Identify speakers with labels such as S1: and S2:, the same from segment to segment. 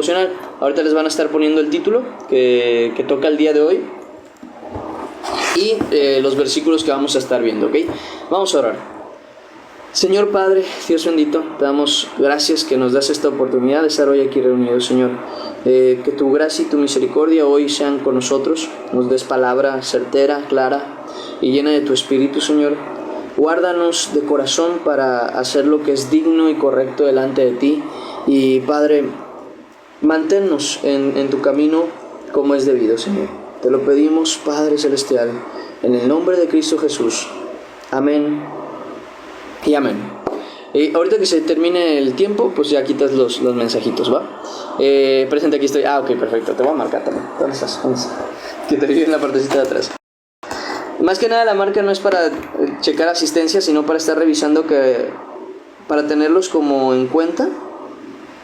S1: devocional. Ahorita les van a estar poniendo el título que toca el día de hoy y los versículos que vamos a estar viendo, ¿ok? Vamos a orar. Señor Padre, Dios bendito, te damos gracias que nos das esta oportunidad de estar hoy aquí reunidos, Señor. Que tu gracia y tu misericordia hoy sean con nosotros, nos des palabra certera, clara y llena de tu espíritu, Señor. Guárdanos de corazón para hacer lo que es digno y correcto delante de ti. Y Padre, manténnos en tu camino como es debido, Señor. Te lo pedimos, Padre Celestial, en el nombre de Cristo Jesús. Amén y amén. Ahorita que se termine el tiempo, pues ya quitas los mensajitos, ¿va? Presente, aquí estoy. Ok, perfecto. Te voy a marcar también. ¿Dónde estás? Que te vi en la partecita de atrás. Más que nada la marca no es para checar asistencia, sino para estar revisando para tenerlos como en cuenta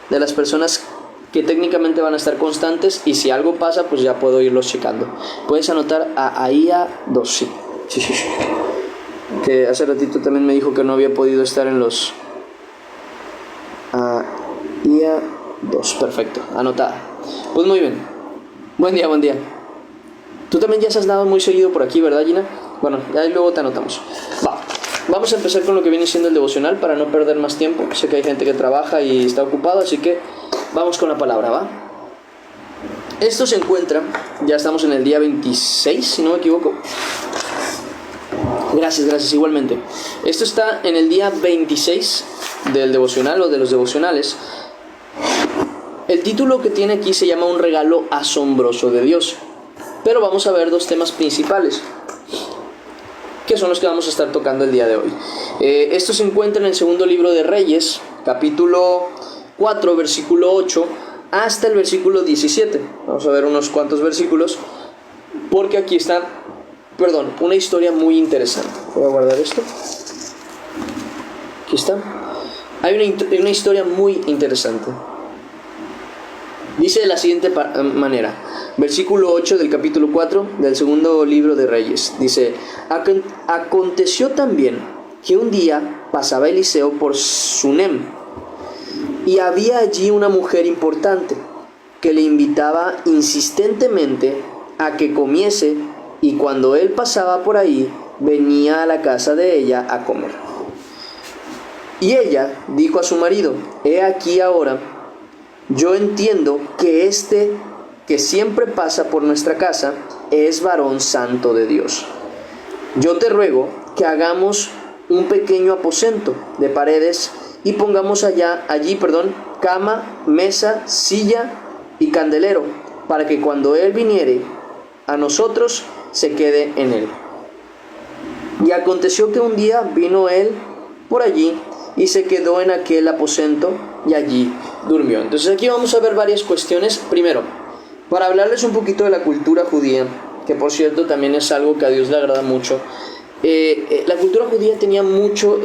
S1: de las personas que técnicamente van a estar constantes, y si algo pasa pues ya puedo irlos checando. Puedes anotar a AIA 2, sí. Que hace ratito también me dijo que no había podido estar en los AIA 2, perfecto, anotada. Pues muy bien, buen día. Tú también ya has dado muy seguido por aquí, ¿verdad, Gina? Bueno, ahí luego te anotamos. Vamos a empezar con lo que viene siendo el devocional para no perder más tiempo. Sé que hay gente que trabaja y está ocupada, así que vamos con la palabra, ¿va? Esto se encuentra, ya estamos en el día 26, si no me equivoco. Gracias, igualmente. Esto está en el día 26 del devocional o de los devocionales. El título que tiene aquí se llama Un regalo asombroso de Dios. Pero vamos a ver dos temas principales, que son los que vamos a estar tocando el día de hoy. Esto se encuentra en el segundo libro de Reyes, capítulo 4, versículo 8, hasta el versículo 17. Vamos a ver unos cuantos versículos, porque aquí está, una historia muy interesante. Voy a guardar esto. Aquí está. Hay una historia muy interesante. Dice de la siguiente manera, versículo 8 del capítulo 4 del segundo libro de Reyes. Dice: aconteció también que un día pasaba Eliseo por Sunem, y había allí una mujer importante que le invitaba insistentemente a que comiese, y cuando él pasaba por ahí, venía a la casa de ella a comer. Y ella dijo a su marido: he aquí ahora, yo entiendo que que siempre pasa por nuestra casa es varón santo de Dios. Yo te ruego que hagamos un pequeño aposento de paredes y pongamos allí, cama, mesa, silla y candelero, para que cuando él viniere a nosotros se quede en él. Y aconteció que un día vino él por allí y se quedó en aquel aposento y allí durmió. Entonces aquí vamos a ver varias cuestiones. Primero, para hablarles un poquito de la cultura judía, que por cierto también es algo que a Dios le agrada mucho. La cultura judía tenía mucho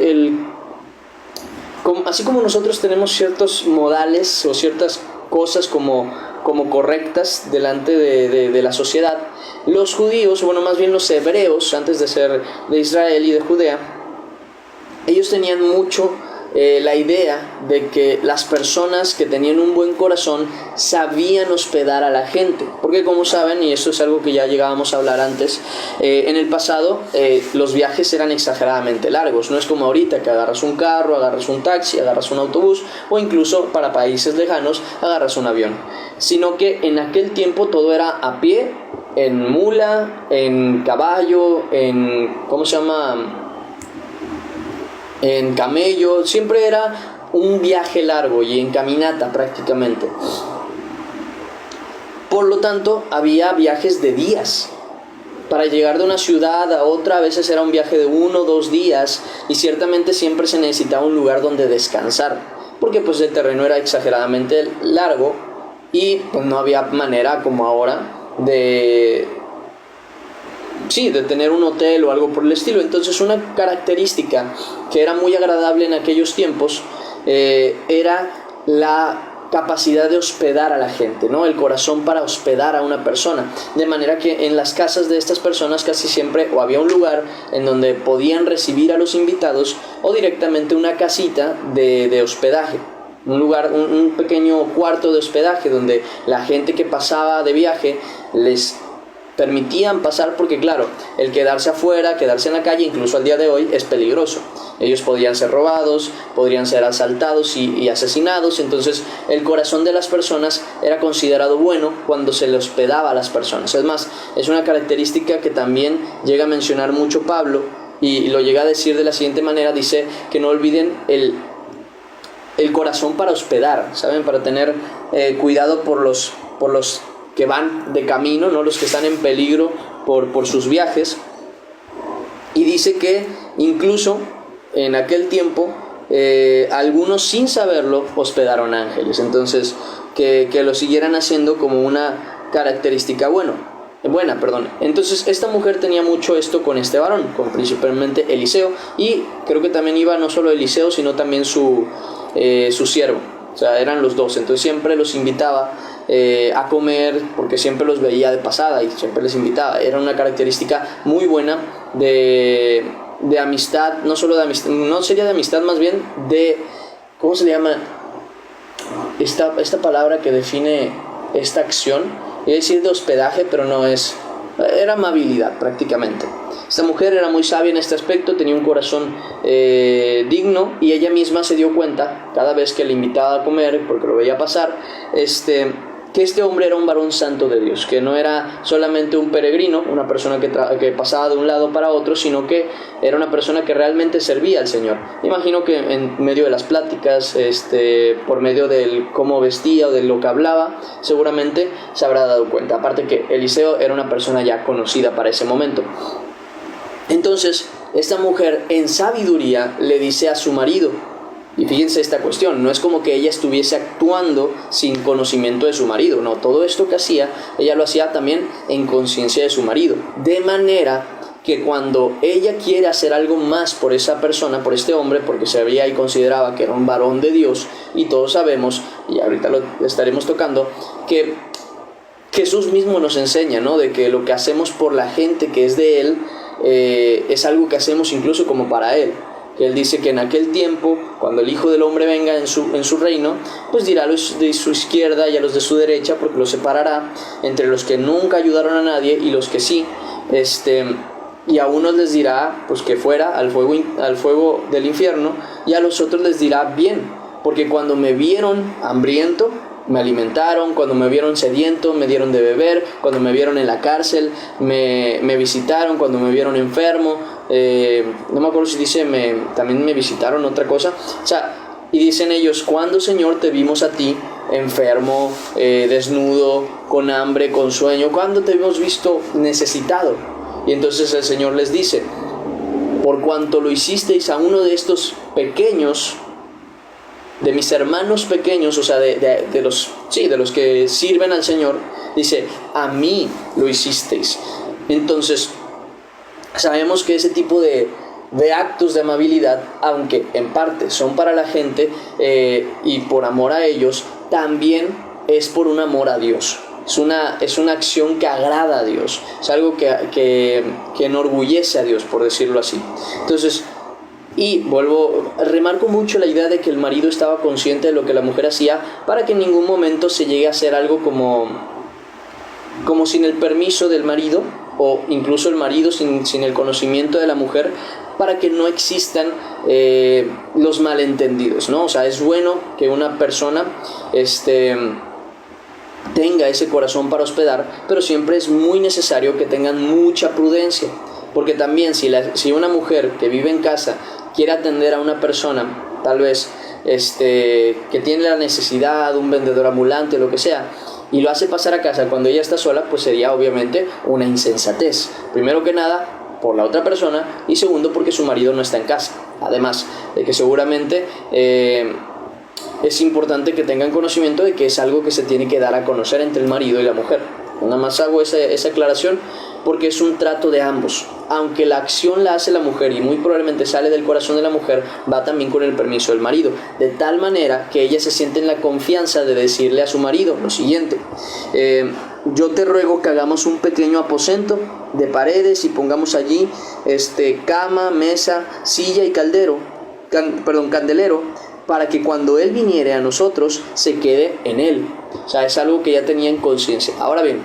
S1: así como nosotros tenemos ciertos modales o ciertas cosas como correctas delante de la sociedad, los judíos, más bien los hebreos, antes de ser de Israel y de Judea, ellos tenían mucho la idea de que las personas que tenían un buen corazón sabían hospedar a la gente, porque como saben, y esto es algo que ya llegábamos a hablar antes, en el pasado los viajes eran exageradamente largos. No es como ahorita que agarras un carro, agarras un taxi, agarras un autobús, o incluso para países lejanos agarras un avión, sino que en aquel tiempo todo era a pie, en mula, en caballo, en camello. Siempre era un viaje largo y en caminata prácticamente. Por lo tanto, había viajes de días. Para llegar de una ciudad a otra, a veces era un viaje de 1 o 2 días, y ciertamente siempre se necesitaba un lugar donde descansar, porque pues el terreno era exageradamente largo y pues no había manera como ahora de tener un hotel o algo por el estilo. Entonces una característica que era muy agradable en aquellos tiempos era la capacidad de hospedar a la gente, ¿no? El corazón para hospedar a una persona, de manera que en las casas de estas personas casi siempre o había un lugar en donde podían recibir a los invitados, o directamente una casita de hospedaje. un lugar, un pequeño cuarto de hospedaje donde la gente que pasaba de viaje les permitían pasar, porque claro, el quedarse afuera, quedarse en la calle, incluso al día de hoy, es peligroso. Ellos podían ser robados, podrían ser asaltados y asesinados. Entonces el corazón de las personas era considerado bueno cuando se le hospedaba a las personas. Es más, es una característica que también llega a mencionar mucho Pablo, y lo llega a decir de la siguiente manera. Dice que no olviden el corazón para hospedar, ¿saben? Para tener cuidado por los que van de camino, ¿no? Los que están en peligro por sus viajes. Y dice que incluso en aquel tiempo algunos, sin saberlo, hospedaron ángeles. Entonces que lo siguieran haciendo como una característica buena. Entonces esta mujer tenía mucho esto con este varón, con principalmente Eliseo, y creo que también iba no solo Eliseo, sino también su siervo. O sea, eran los dos. Entonces siempre los invitaba a comer, porque siempre los veía de pasada y siempre les invitaba. Era una característica muy buena de amistad, no solo de amistad, no sería de amistad, más bien de, ¿cómo se le llama esta palabra que define esta acción? Iba a decir de hospedaje, pero no es, era amabilidad prácticamente. Esta mujer era muy sabia en este aspecto, tenía un corazón digno, y ella misma se dio cuenta cada vez que le invitaba a comer, porque lo veía pasar, que este hombre era un varón santo de Dios, que no era solamente un peregrino, una persona que pasaba de un lado para otro, sino que era una persona que realmente servía al Señor. Imagino que en medio de las pláticas, por medio del cómo vestía o de lo que hablaba, seguramente se habrá dado cuenta. Aparte que Eliseo era una persona ya conocida para ese momento. Entonces, esta mujer en sabiduría le dice a su marido, y fíjense esta cuestión, no es como que ella estuviese actuando sin conocimiento de su marido, no, todo esto que hacía, ella lo hacía también en conciencia de su marido, de manera que cuando ella quiere hacer algo más por esa persona, por este hombre, porque se veía y consideraba que era un varón de Dios, y todos sabemos, y ahorita lo estaremos tocando, que Jesús mismo nos enseña, ¿no?, de que lo que hacemos por la gente que es de Él, es algo que hacemos incluso como para Él. Que Él dice que en aquel tiempo, cuando el Hijo del Hombre venga en su reino, pues dirá a los de su izquierda y a los de su derecha, porque los separará entre los que nunca ayudaron a nadie y los que sí, y a unos les dirá pues que fuera al fuego del infierno, y a los otros les dirá bien, porque cuando me vieron hambriento, me alimentaron, cuando me vieron sediento, me dieron de beber, cuando me vieron en la cárcel, me visitaron, cuando me vieron enfermo, no me acuerdo si dice también me visitaron, otra cosa, o sea, y dicen ellos, ¿cuándo, Señor, te vimos a ti enfermo, desnudo, con hambre, con sueño? ¿Cuándo te hemos visto necesitado? Y entonces el Señor les dice, por cuanto lo hicisteis a uno de estos pequeños, de mis hermanos pequeños, o sea, de los que sirven al Señor, dice, a mí lo hicisteis. Entonces, sabemos que ese tipo de actos de amabilidad, aunque en parte son para la gente y por amor a ellos, también es por un amor a Dios. Es una acción que agrada a Dios, es algo que enorgullece a Dios, por decirlo así. Entonces, y remarco mucho la idea de que el marido estaba consciente de lo que la mujer hacía, para que en ningún momento se llegue a hacer algo como sin el permiso del marido, o incluso el marido sin el conocimiento de la mujer, para que no existan los malentendidos, ¿no? O sea, es bueno que una persona tenga ese corazón para hospedar, pero siempre es muy necesario que tengan mucha prudencia, porque también si una mujer que vive en casa quiere atender a una persona, tal vez que tiene la necesidad, un vendedor ambulante, lo que sea, y lo hace pasar a casa cuando ella está sola, pues sería obviamente una insensatez. Primero que nada, por la otra persona, y segundo, porque su marido no está en casa. Además de que seguramente es importante que tengan conocimiento de que es algo que se tiene que dar a conocer entre el marido y la mujer. Nada más hago esa aclaración porque es un trato de ambos. Aunque la acción la hace la mujer y muy probablemente sale del corazón de la mujer, va también con el permiso del marido, de tal manera que ella se siente en la confianza de decirle a su marido lo siguiente: yo te ruego que hagamos un pequeño aposento de paredes y pongamos allí cama, mesa, silla y candelero, para que cuando Él viniere a nosotros se quede en Él. O sea, es algo que ya tenía en conciencia. Ahora bien,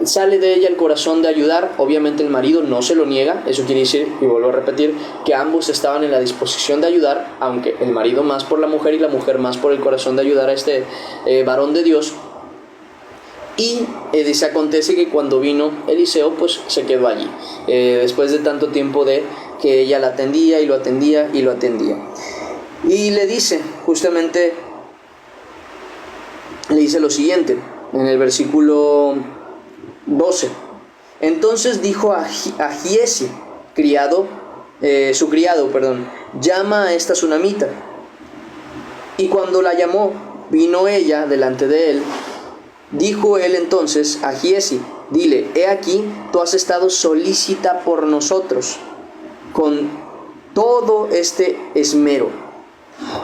S1: sale de ella el corazón de ayudar. Obviamente el marido no se lo niega. Eso quiere decir, y vuelvo a repetir, que ambos estaban en la disposición de ayudar, aunque el marido más por la mujer y la mujer más por el corazón de ayudar a este varón de Dios. Y se acontece que cuando vino Eliseo, pues se quedó allí, después de tanto tiempo de que ella la atendía y lo atendía y lo atendía. Y le dice, justamente, le dice lo siguiente, en el versículo 12. Entonces dijo a Giesi, su criado, llama a esta sunamita. Y cuando la llamó, vino ella delante de él. Dijo él entonces a Giesi, dile, he aquí, tú has estado solícita por nosotros, con todo este esmero.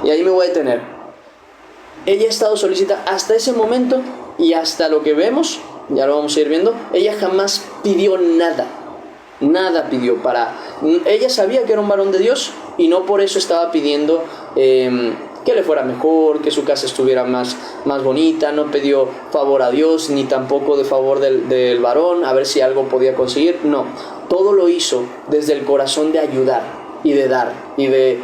S1: Y ahí me voy a detener. Ella ha estado solícita hasta ese momento, y hasta lo que vemos, ya lo vamos a ir viendo, ella jamás pidió nada. Nada pidió ella sabía que era un varón de Dios, y no por eso estaba pidiendo que le fuera mejor, que su casa estuviera más bonita. No pidió favor a Dios, ni tampoco de favor del varón, a ver si algo podía conseguir. No, todo lo hizo desde el corazón de ayudar y de dar y de...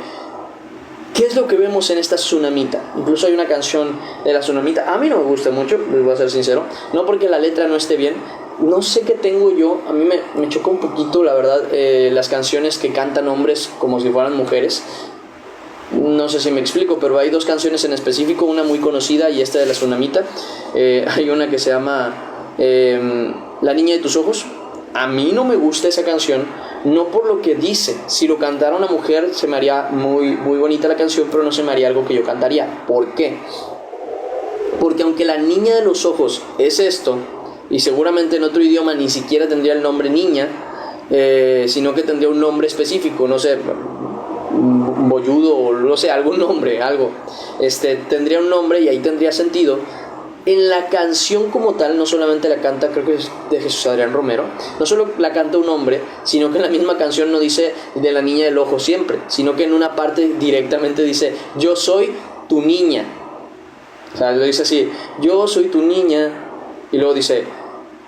S1: ¿Qué es lo que vemos en esta tsunamita? Incluso hay una canción de la tsunamita. A mí no me gusta mucho, les voy a ser sincero. No porque la letra no esté bien. No sé qué tengo yo. A mí me choca un poquito, la verdad, las canciones que cantan hombres como si fueran mujeres. No sé si me explico, pero hay dos canciones en específico. Una muy conocida y esta de la tsunamita. Hay una que se llama La niña de tus ojos. A mí no me gusta esa canción, no por lo que dice. Si lo cantara una mujer se me haría muy bonita la canción, pero no se me haría algo que yo cantaría. ¿Por qué? Porque aunque la niña de los ojos es esto, y seguramente en otro idioma ni siquiera tendría el nombre niña, sino que tendría un nombre específico, no sé, bolludo o no sé, algún nombre, algo. Tendría un nombre y ahí tendría sentido. En la canción como tal, no solamente la canta, creo que es de Jesús Adrián Romero, no solo la canta un hombre, sino que en la misma canción no dice de la niña del ojo siempre, sino que en una parte directamente dice, yo soy tu niña. O sea, lo dice así, yo soy tu niña, y luego dice,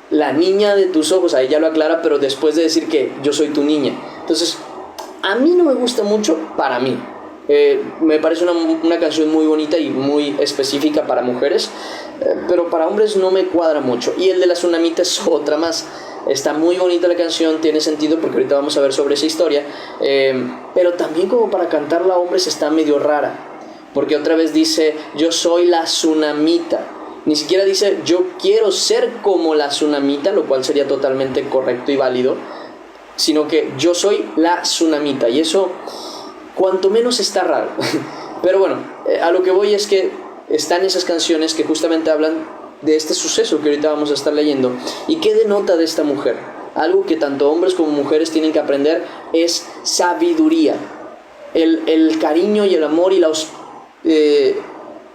S1: la niña de tus ojos, ahí ya lo aclara, pero después de decir que yo soy tu niña. Entonces, a mí no me gusta mucho, para mí. Me parece una canción muy bonita y muy específica para mujeres, pero para hombres no me cuadra mucho. Y el de la tsunamita es otra más. Está muy bonita la canción, tiene sentido porque ahorita vamos a ver sobre esa historia, pero también como para cantarla a hombres está medio rara, porque otra vez dice yo soy la tsunamita. Ni siquiera dice yo quiero ser como la tsunamita, lo cual sería totalmente correcto y válido, sino que yo soy la tsunamita, y eso cuanto menos está raro. Pero bueno, a lo que voy es que están esas canciones que justamente hablan de este suceso que ahorita vamos a estar leyendo. ¿Y qué denota de esta mujer? Algo que tanto hombres como mujeres tienen que aprender es sabiduría. El cariño y el amor y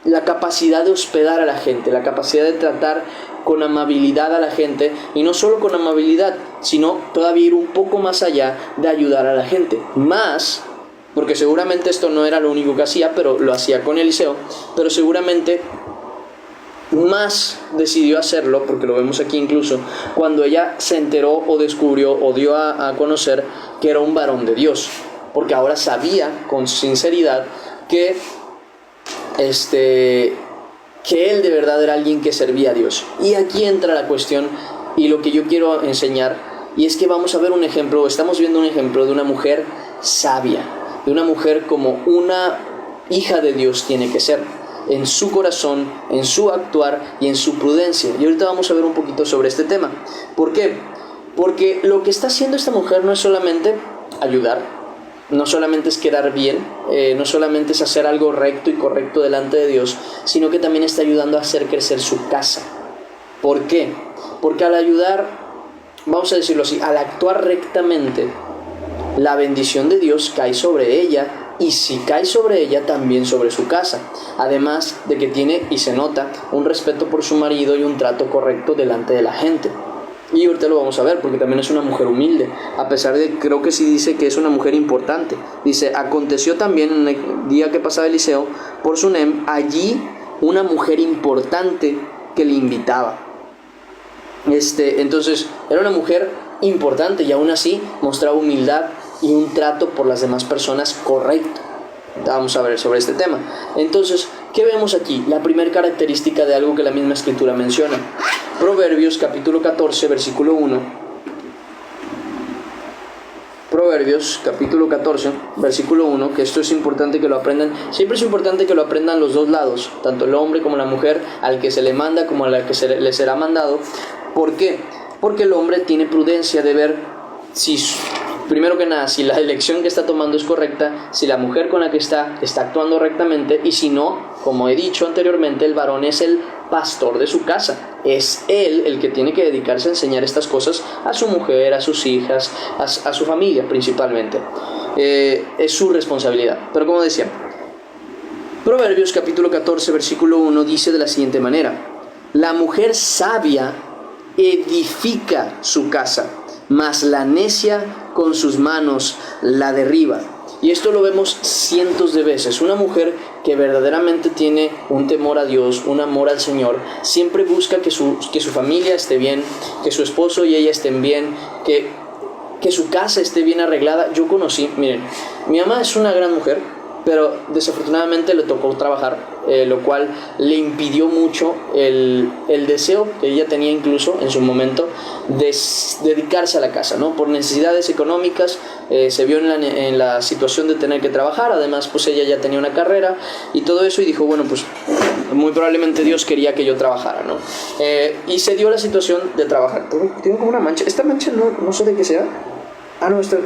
S1: la capacidad de hospedar a la gente, la capacidad de tratar con amabilidad a la gente, y no solo con amabilidad, sino todavía ir un poco más allá de ayudar a la gente. Más, porque seguramente esto no era lo único que hacía, pero lo hacía con Eliseo, pero seguramente más decidió hacerlo, porque lo vemos aquí incluso, cuando ella se enteró o descubrió o dio a conocer que era un varón de Dios, porque ahora sabía con sinceridad que él de verdad era alguien que servía a Dios. Y aquí entra la cuestión y lo que yo quiero enseñar, y es que vamos a ver un ejemplo, estamos viendo un ejemplo de una mujer sabia, de una mujer como una hija de Dios tiene que ser, en su corazón, en su actuar y en su prudencia. Y ahorita vamos a ver un poquito sobre este tema. ¿Por qué? Porque lo que está haciendo esta mujer no es solamente ayudar, no solamente es quedar bien, no solamente es hacer algo recto y correcto delante de Dios, sino que también está ayudando a hacer crecer su casa. ¿Por qué? Porque al ayudar, vamos a decirlo así, al actuar rectamente, la bendición de Dios cae sobre ella, y si cae sobre ella, también sobre su casa. Además de que tiene, y se nota, un respeto por su marido y un trato correcto delante de la gente. Y ahorita lo vamos a ver porque también es una mujer humilde, a pesar de, creo que sí dice que es una mujer importante. Dice, aconteció también en el día que pasaba Eliseo por Sunem, allí una mujer importante que le invitaba. Entonces, era una mujer importante y aún así mostraba humildad y un trato por las demás personas correcto. Vamos a ver sobre este tema. Entonces, ¿qué vemos aquí? La primera característica de algo que la misma escritura menciona. Proverbios capítulo 14, versículo 1. Proverbios capítulo 14, versículo 1, que esto es importante que lo aprendan. Siempre es importante que lo aprendan los dos lados, tanto el hombre como la mujer, al que se le manda como a la que le será mandado. ¿Por qué? Porque el hombre tiene prudencia de ver si, primero que nada, si la elección que está tomando es correcta, si la mujer con la que está actuando rectamente, y si no, como he dicho anteriormente, el varón es el pastor de su casa. Es él el que tiene que dedicarse a enseñar estas cosas a su mujer, a sus hijas, a su familia principalmente. Es su responsabilidad. Pero como decía, Proverbios capítulo 14, versículo 1 dice de la siguiente manera: la mujer sabia edifica su casa, mas la necia con sus manos la derriba. Y esto lo vemos cientos de veces. Una mujer que verdaderamente tiene un temor a Dios, un amor al Señor, siempre busca que su familia esté bien, que su esposo y ella estén bien, que su casa esté bien arreglada. Yo conocí, miren, mi mamá es una gran mujer, pero desafortunadamente le tocó trabajar, lo cual le impidió mucho el deseo que ella tenía incluso en su momento de dedicarse a la casa, ¿no? Por necesidades económicas, se vio en la situación de tener que trabajar. Además, pues ella ya tenía una carrera y todo eso, y dijo, bueno, pues muy probablemente Dios quería que yo trabajara, ¿no? Y se dio la situación de trabajar. Tengo como una mancha, esta mancha no sé de qué sea. Ah, no, esta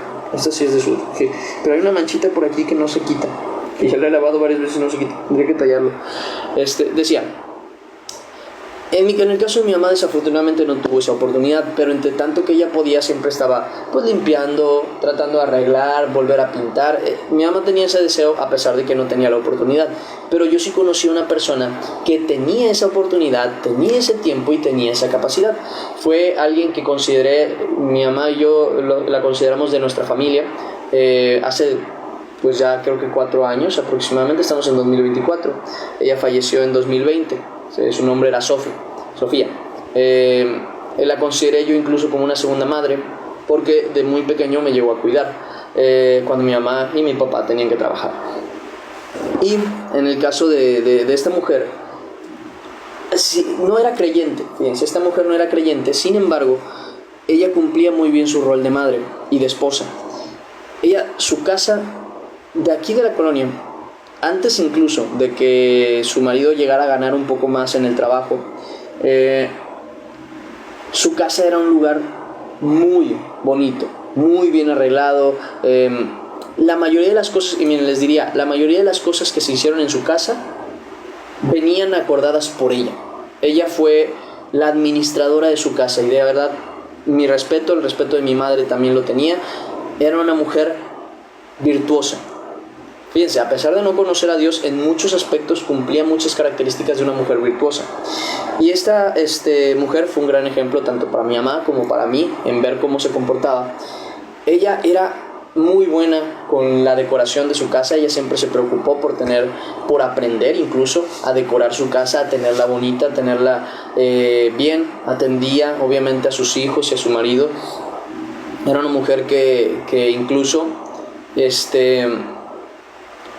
S1: sí es de sudor, sí. Pero hay una manchita por aquí que no se quita, y ya la he lavado varias veces y no se quita, tendría que tallarlo. Decía, en el caso de mi mamá desafortunadamente no tuvo esa oportunidad, pero entre tanto que ella podía siempre estaba pues limpiando, tratando de arreglar, volver a pintar. Mi mamá tenía ese deseo a pesar de que no tenía la oportunidad, pero yo sí conocí a una persona que tenía esa oportunidad, tenía ese tiempo y tenía esa capacidad. Fue alguien que consideré, mi mamá y yo la consideramos de nuestra familia, hace pues ya creo que 4 años aproximadamente, estamos en 2024, ella falleció en 2020, su nombre era Sofía. La consideré yo incluso como una segunda madre, porque de muy pequeño me llegó a cuidar, cuando mi mamá y mi papá tenían que trabajar. Y en el caso de esta mujer, no era creyente, fíjense, esta mujer no era creyente, sin embargo, ella cumplía muy bien su rol de madre y de esposa. Su casa, de aquí de la colonia, antes incluso de que su marido llegara a ganar un poco más en el trabajo, su casa era un lugar muy bonito, muy bien arreglado. La mayoría de las cosas, y miren, les diría, la mayoría de las cosas que se hicieron en su casa venían acordadas por ella. Ella fue la administradora de su casa, y de verdad, mi respeto, el respeto de mi madre también lo tenía. Era una mujer virtuosa. Fíjense, a pesar de no conocer a Dios, en muchos aspectos cumplía muchas características de una mujer virtuosa. Y esta mujer fue un gran ejemplo tanto para mi mamá como para mí en ver cómo se comportaba. Ella era muy buena con la decoración de su casa. Ella siempre se preocupó por aprender incluso a decorar su casa, a tenerla bonita, a tenerla bien. Atendía obviamente a sus hijos y a su marido. Era una mujer que incluso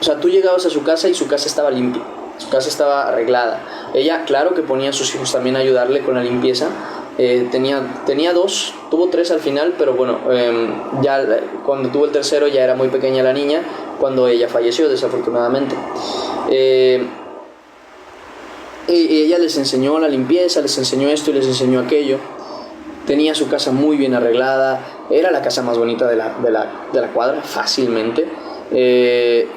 S1: o sea, tú llegabas a su casa y su casa estaba limpia, su casa estaba arreglada. Ella, claro que ponía a sus hijos también a ayudarle con la limpieza. Tenía 2, tuvo 3 al final, pero bueno, ya cuando tuvo el tercero ya era muy pequeña la niña, cuando ella falleció desafortunadamente. Y ella les enseñó la limpieza, les enseñó esto y les enseñó aquello. Tenía su casa muy bien arreglada, era la casa más bonita de la cuadra, fácilmente.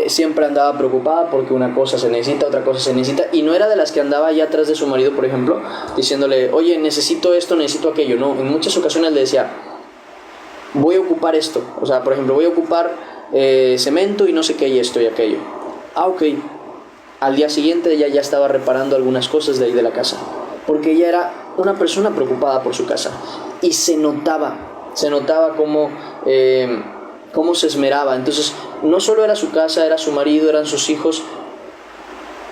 S1: Siempre andaba preocupada porque una cosa se necesita, otra cosa se necesita, y no era de las que andaba allá atrás de su marido, por ejemplo, diciéndole, oye, necesito esto, necesito aquello. No, en muchas ocasiones le decía, voy a ocupar esto, o sea, por ejemplo, voy a ocupar cemento y no sé qué, y esto y aquello. Ah, ok. Al día siguiente ella ya estaba reparando algunas cosas de ahí de la casa, porque ella era una persona preocupada por su casa. Y se notaba cómo se esmeraba. Entonces, no solo era su casa, era su marido, eran sus hijos.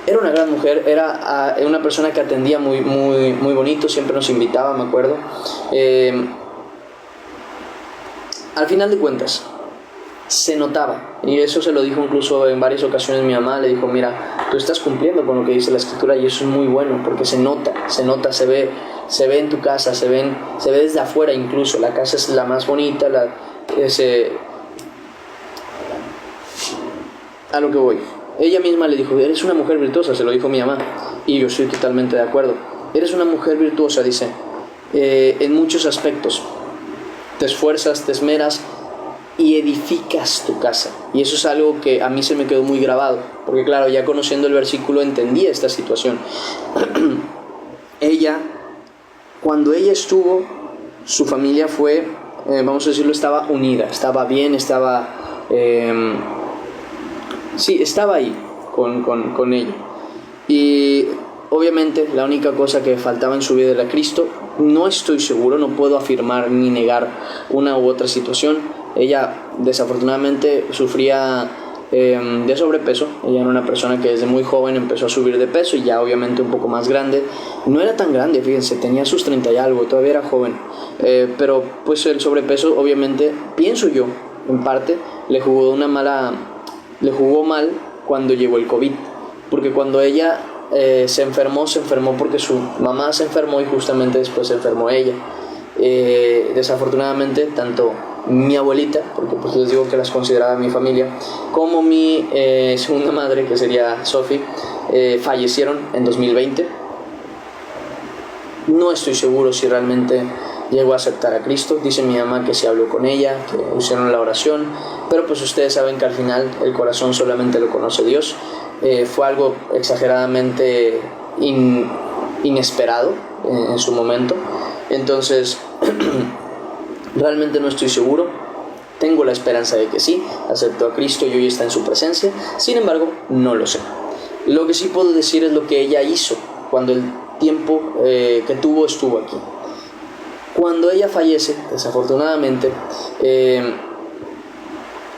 S1: Era una gran mujer, era una persona que atendía muy, muy, muy bonito, siempre nos invitaba, me acuerdo. Al final de cuentas, se notaba, y eso se lo dijo incluso en varias ocasiones mi mamá, le dijo, mira, tú estás cumpliendo con lo que dice la Escritura, y eso es muy bueno, porque se nota, se ve en tu casa, se ve desde afuera incluso, la casa es la más bonita, a lo que voy. Ella misma le dijo, eres una mujer virtuosa, se lo dijo mi mamá, y yo estoy totalmente de acuerdo. Eres una mujer virtuosa, dice, en muchos aspectos. Te esfuerzas, te esmeras y edificas tu casa. Y eso es algo que a mí se me quedó muy grabado, porque claro, ya conociendo el versículo entendí esta situación. Cuando ella estuvo, su familia fue, vamos a decirlo, estaba unida, estaba bien, estaba ahí con ella. Y obviamente la única cosa que faltaba en su vida era Cristo. No estoy seguro, no puedo afirmar ni negar una u otra situación. Ella desafortunadamente sufría de sobrepeso. Ella era una persona que desde muy joven empezó a subir de peso, y ya obviamente un poco más grande. No era tan grande, fíjense, tenía sus 30 y algo, todavía era joven. Pero pues el sobrepeso obviamente, pienso yo, en parte, le jugó mal cuando llegó el COVID. Porque cuando ella se enfermó porque su mamá se enfermó, y justamente después se enfermó ella. Desafortunadamente, tanto mi abuelita, porque pues les digo que las consideraba mi familia, como mi segunda madre, que sería Sophie, fallecieron en 2020. No estoy seguro si realmente llegó a aceptar a Cristo. Dice mi mamá que se habló con ella, que hicieron la oración, pero pues ustedes saben que al final el corazón solamente lo conoce Dios. Fue algo exageradamente inesperado en su momento. Entonces realmente no estoy seguro. Tengo la esperanza de que sí, aceptó a Cristo y hoy está en su presencia. Sin embargo, no lo sé. Lo que sí puedo decir es lo que ella hizo cuando el tiempo que tuvo estuvo aquí. Cuando ella fallece, desafortunadamente,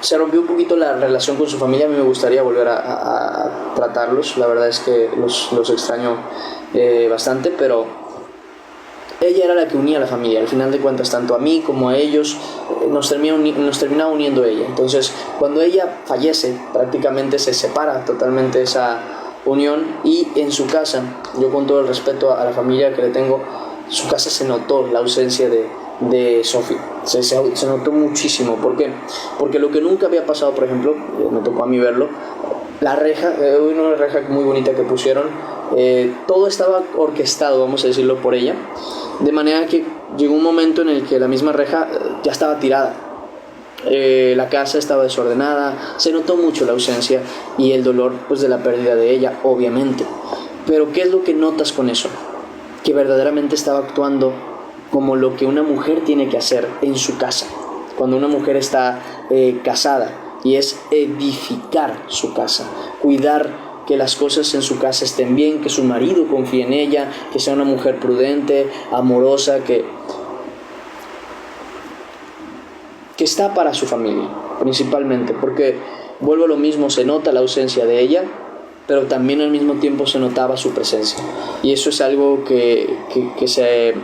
S1: se rompió un poquito la relación con su familia. A mí me gustaría volver a tratarlos. La verdad es que los extraño bastante, pero ella era la que unía a la familia. Al final de cuentas, tanto a mí como a ellos, nos terminaba uniendo ella. Entonces, cuando ella fallece, prácticamente se separa totalmente esa unión, y en su casa, yo con todo el respeto a la familia que le tengo, su casa se notó la ausencia de Sophie. Se notó muchísimo. ¿Por qué? Porque lo que nunca había pasado, por ejemplo, me tocó a mí verlo, la reja, una reja muy bonita que pusieron, todo estaba orquestado, vamos a decirlo, por ella, de manera que llegó un momento en el que la misma reja ya estaba tirada. La casa estaba desordenada, se notó mucho la ausencia y el dolor, pues, de la pérdida de ella, obviamente. Pero ¿qué es lo que notas con eso? Que verdaderamente estaba actuando como lo que una mujer tiene que hacer en su casa, cuando una mujer está casada, y es edificar su casa, cuidar que las cosas en su casa estén bien, que su marido confíe en ella, que sea una mujer prudente, amorosa, que está para su familia, principalmente, porque vuelvo a lo mismo, se nota la ausencia de ella, pero también al mismo tiempo se notaba su presencia, y eso es algo que se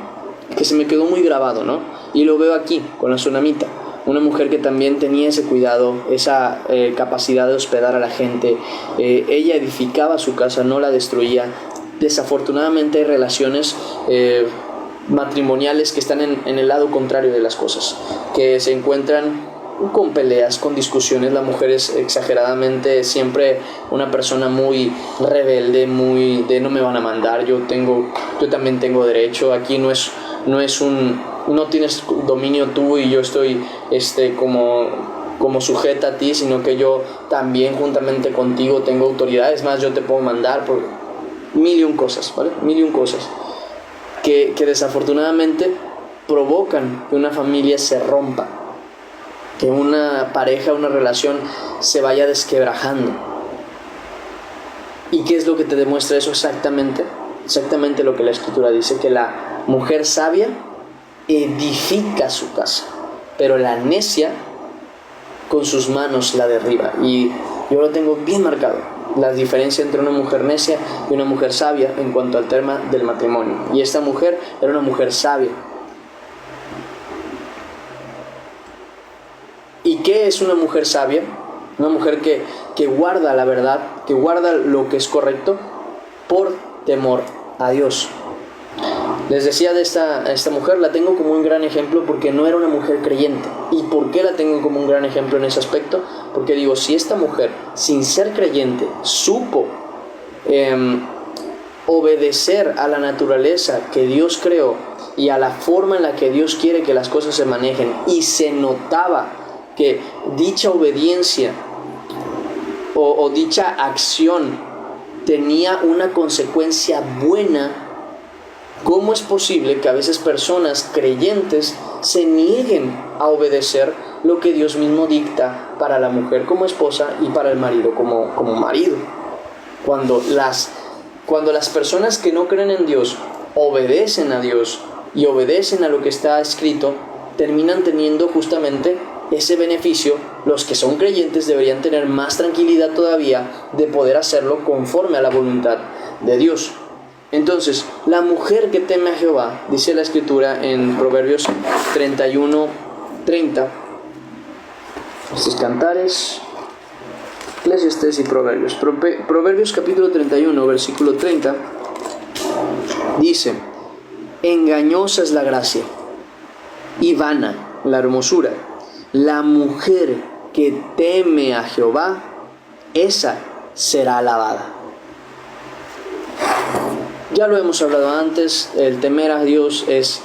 S1: me quedó muy grabado, ¿no? Y lo veo aquí con la tsunamita, una mujer que también tenía ese cuidado, esa capacidad de hospedar a la gente. Ella edificaba su casa, no la destruía. Desafortunadamente hay relaciones matrimoniales que están en el lado contrario de las cosas, que se encuentran con peleas, con discusiones. La mujer es exageradamente siempre una persona muy rebelde, muy de no me van a mandar, yo también tengo derecho. Aquí no tienes dominio tú y yo estoy como sujeta a ti, sino que yo también juntamente contigo tengo autoridad. Es más, yo te puedo mandar por mil y un cosas, ¿vale? Mil y un cosas que desafortunadamente provocan que una familia se rompa, que una pareja, una relación se vaya desquebrajando. ¿Y qué es lo que te demuestra eso? Exactamente lo que la Escritura dice, que la mujer sabia edifica su casa, pero la necia con sus manos la derriba. Y yo lo tengo bien marcado, la diferencia entre una mujer necia y una mujer sabia en cuanto al tema del matrimonio. Y esta mujer era una mujer sabia. ¿Y qué es una mujer sabia? Una mujer que guarda la verdad, que guarda lo que es correcto por temor a Dios. Les decía de esta mujer, la tengo como un gran ejemplo porque no era una mujer creyente. ¿Y por qué la tengo como un gran ejemplo en ese aspecto? Porque digo, si esta mujer, sin ser creyente, supo obedecer a la naturaleza que Dios creó y a la forma en la que Dios quiere que las cosas se manejen, y se notaba que dicha obediencia o dicha acción tenía una consecuencia buena, ¿cómo es posible que a veces personas creyentes se nieguen a obedecer lo que Dios mismo dicta para la mujer como esposa y para el marido como marido? Cuando las personas que no creen en Dios obedecen a Dios y obedecen a lo que está escrito, terminan teniendo justamente ese beneficio. Los que son creyentes deberían tener más tranquilidad todavía de poder hacerlo conforme a la voluntad de Dios. Entonces, la mujer que teme a Jehová, dice la Escritura en Proverbios 31:30, estos cantares, Eclesiastés y Proverbios. Proverbios capítulo 31, versículo 30, dice: engañosa es la gracia y vana la hermosura. La mujer que teme a Jehová, esa será alabada. Ya lo hemos hablado antes, el temer a Dios es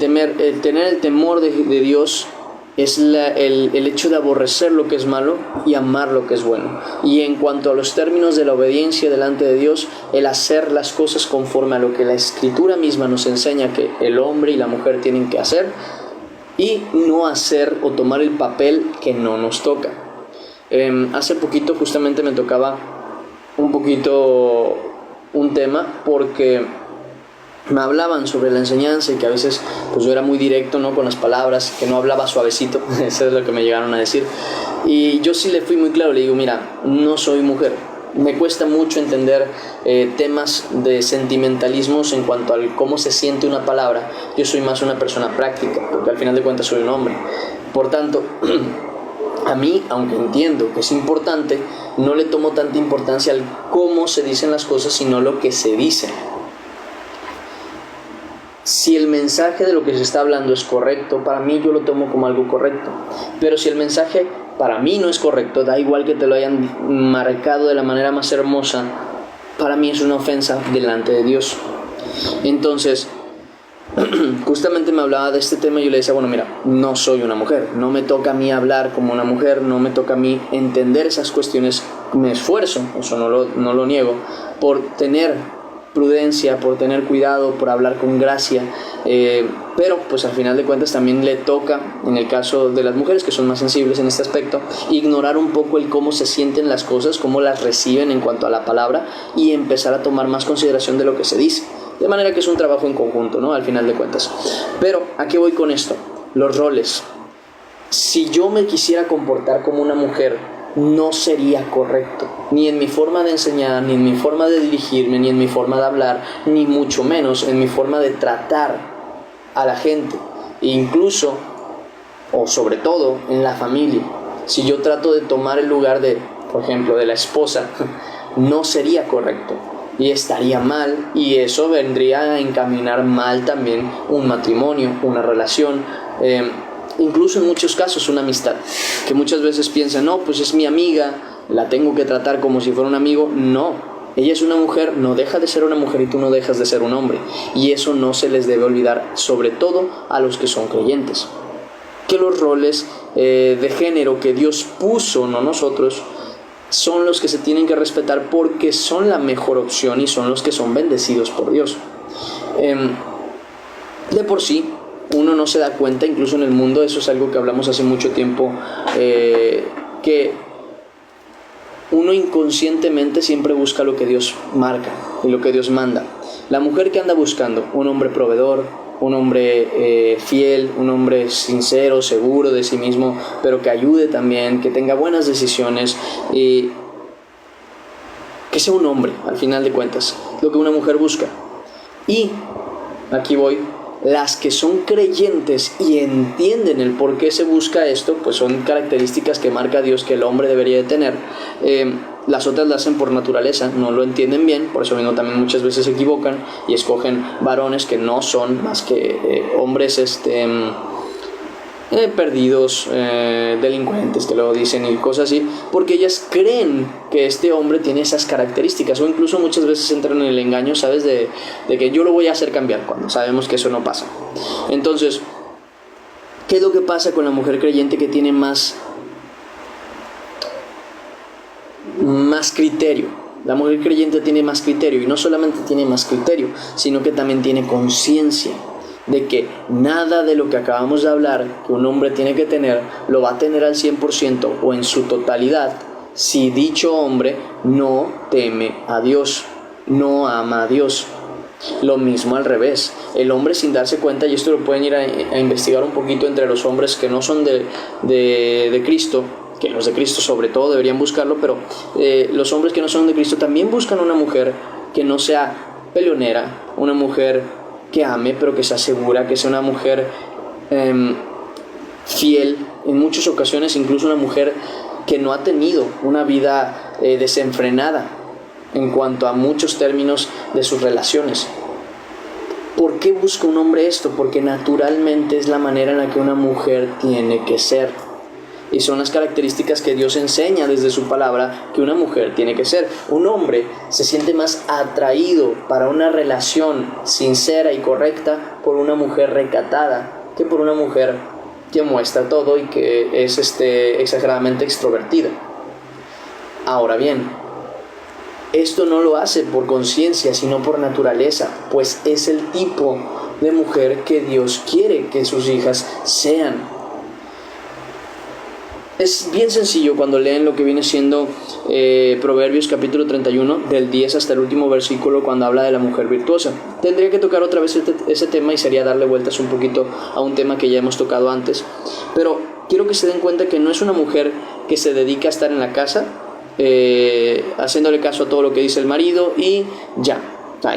S1: tener el temor de Dios es el hecho de aborrecer lo que es malo y amar lo que es bueno. Y en cuanto a los términos de la obediencia delante de Dios, el hacer las cosas conforme a lo que la Escritura misma nos enseña que el hombre y la mujer tienen que hacer, y no hacer o tomar el papel que no nos toca. Hace poquito justamente me tocaba un tema porque me hablaban sobre la enseñanza y que a veces pues yo era muy directo, ¿no?, con las palabras, que no hablaba suavecito. Eso es lo que me llegaron a decir, y yo sí le fui muy claro. Le digo, mira, no soy mujer, me cuesta mucho entender temas de sentimentalismos en cuanto a cómo se siente una palabra. Yo soy más una persona práctica, porque al final de cuentas soy un hombre. Por tanto, a mí, aunque entiendo que es importante, no le tomo tanta importancia al cómo se dicen las cosas, sino lo que se dice. Si el mensaje de lo que se está hablando es correcto, para mí yo lo tomo como algo correcto. Pero si el mensaje para mí no es correcto, da igual que te lo hayan marcado de la manera más hermosa, para mí es una ofensa delante de Dios. Entonces, justamente me hablaba de este tema y yo le decía, bueno, mira, no soy una mujer, no me toca a mí hablar como una mujer, no me toca a mí entender esas cuestiones. Me esfuerzo, eso no lo niego, por tener prudencia, por tener cuidado, por hablar con gracia, pero pues al final de cuentas también le toca, en el caso de las mujeres que son más sensibles en este aspecto, ignorar un poco el cómo se sienten las cosas, cómo las reciben en cuanto a la palabra, y empezar a tomar más consideración de lo que se dice. De manera que es un trabajo en conjunto, ¿no?, al final de cuentas. Pero ¿a qué voy con esto? Los roles. Si yo me quisiera comportar como una mujer, no sería correcto, ni en mi forma de enseñar, ni en mi forma de dirigirme, ni en mi forma de hablar, ni mucho menos en mi forma de tratar a la gente, incluso, o sobre todo, en la familia. Si yo trato de tomar el lugar de, por ejemplo, de la esposa, no sería correcto y estaría mal, y eso vendría a encaminar mal también un matrimonio, una relación, incluso en muchos casos una amistad, que muchas veces piensan, no, pues es mi amiga, la tengo que tratar como si fuera un amigo. No, ella es una mujer, no deja de ser una mujer y tú no dejas de ser un hombre, y eso no se les debe olvidar, sobre todo a los que son creyentes, que los roles de género que Dios puso, no nosotros, son los que se tienen que respetar porque son la mejor opción y son los que son bendecidos por Dios. De por sí uno no se da cuenta, incluso en el mundo, eso es algo que hablamos hace mucho tiempo, que uno inconscientemente siempre busca lo que Dios marca y lo que Dios manda. La mujer que anda buscando un hombre proveedor, un hombre fiel, un hombre sincero, seguro de sí mismo, pero que ayude también, que tenga buenas decisiones, que sea un hombre, al final de cuentas, lo que una mujer busca. Y, aquí voy, las que son creyentes y entienden el por qué se busca esto, pues son características que marca Dios que el hombre debería de tener. Las otras lo hacen por naturaleza, no lo entienden bien, por eso mismo también muchas veces se equivocan y escogen varones que no son más que hombres perdidos, delincuentes, que luego dicen y cosas así, porque ellas creen que este hombre tiene esas características, o incluso muchas veces entran en el engaño, ¿sabes? De que yo lo voy a hacer cambiar, cuando sabemos que eso no pasa. Entonces, ¿qué es lo que pasa con la mujer creyente que tiene más criterio? La mujer creyente tiene más criterio, y no solamente tiene más criterio, sino que también tiene conciencia de que nada de lo que acabamos de hablar que un hombre tiene que tener lo va a tener al 100% o en su totalidad si dicho hombre no teme a Dios, no ama a Dios. Lo mismo al revés, el hombre sin darse cuenta, y esto lo pueden ir a investigar un poquito entre los hombres que no son de Cristo, que los de Cristo sobre todo deberían buscarlo, pero los hombres que no son de Cristo también buscan una mujer que no sea peleonera, una mujer que ame, pero que sea segura, que sea una mujer fiel, en muchas ocasiones incluso una mujer que no ha tenido una vida desenfrenada en cuanto a muchos términos de sus relaciones. ¿Por qué busca un hombre esto? Porque naturalmente es la manera en la que una mujer tiene que ser. Y son las características que Dios enseña desde su palabra que una mujer tiene que ser. Un hombre se siente más atraído para una relación sincera y correcta por una mujer recatada que por una mujer que muestra todo y que es exageradamente extrovertida. Ahora bien, esto no lo hace por conciencia, sino por naturaleza, pues es el tipo de mujer que Dios quiere que sus hijas sean. Es bien sencillo cuando leen lo que viene siendo Proverbios capítulo 31, del 10 hasta el último versículo, cuando habla de la mujer virtuosa. Tendría que tocar otra vez ese tema y sería darle vueltas un poquito a un tema que ya hemos tocado antes. Pero quiero que se den cuenta que no es una mujer que se dedica a estar en la casa, haciéndole caso a todo lo que dice el marido y ya,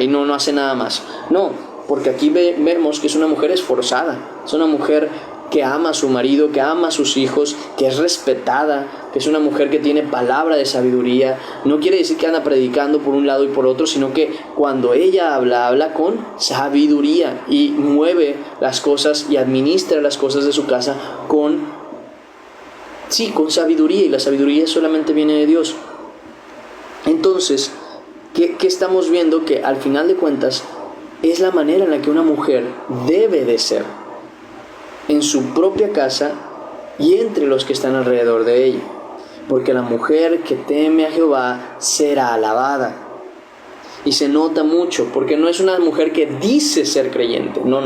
S1: y no hace nada más. No, porque aquí vemos que es una mujer esforzada, es una mujer que ama a su marido, que ama a sus hijos, que es respetada, que es una mujer que tiene palabra de sabiduría. No quiere decir que anda predicando por un lado y por otro, sino que cuando ella habla con sabiduría y mueve las cosas y administra las cosas de su casa con sabiduría, y la sabiduría solamente viene de Dios. Entonces, ¿qué estamos viendo? Que al final de cuentas es la manera en la que una mujer debe de ser en su propia casa y entre los que están alrededor de ella, porque la mujer que teme a Jehová será alabada. Y se nota mucho, porque no es una mujer que dice ser creyente, no.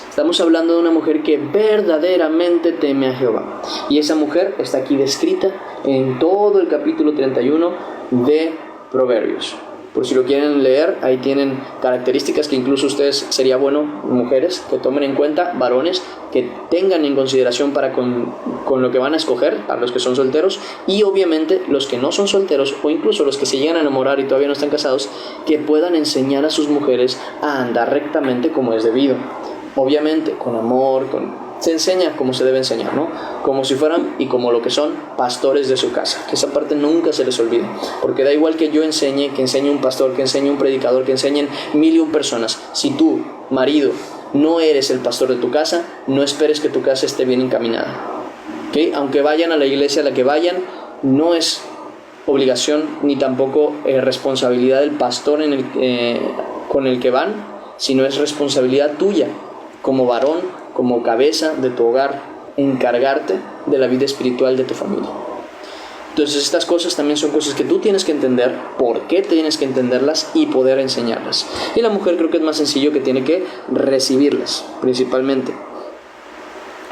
S1: Estamos hablando de una mujer que verdaderamente teme a Jehová, y esa mujer está aquí descrita en todo el capítulo 31 de Proverbios. Por si lo quieren leer, ahí tienen características que incluso ustedes, sería bueno, mujeres, que tomen en cuenta, varones, que tengan en consideración para con lo que van a escoger, para los que son solteros, y obviamente los que no son solteros, o incluso los que se llegan a enamorar y todavía no están casados, que puedan enseñar a sus mujeres a andar rectamente como es debido. Obviamente, con amor, se enseña como se debe enseñar, ¿no? Como si fueran y como lo que son pastores de su casa, que esa parte nunca se les olvide, porque da igual que yo enseñe, que enseñe un pastor, que enseñe un predicador, que enseñen 1001 personas. Si tú, marido, no eres el pastor de tu casa, no esperes que tu casa esté bien encaminada, ¿okay? Aunque vayan a la iglesia a la que vayan, no es obligación ni tampoco responsabilidad del pastor con el que van, sino es responsabilidad tuya como varón, como cabeza de tu hogar, encargarte de la vida espiritual de tu familia. Entonces estas cosas también son cosas que tú tienes que entender, por qué tienes que entenderlas y poder enseñarlas. Y la mujer creo que es más sencillo, que tiene que recibirlas, principalmente.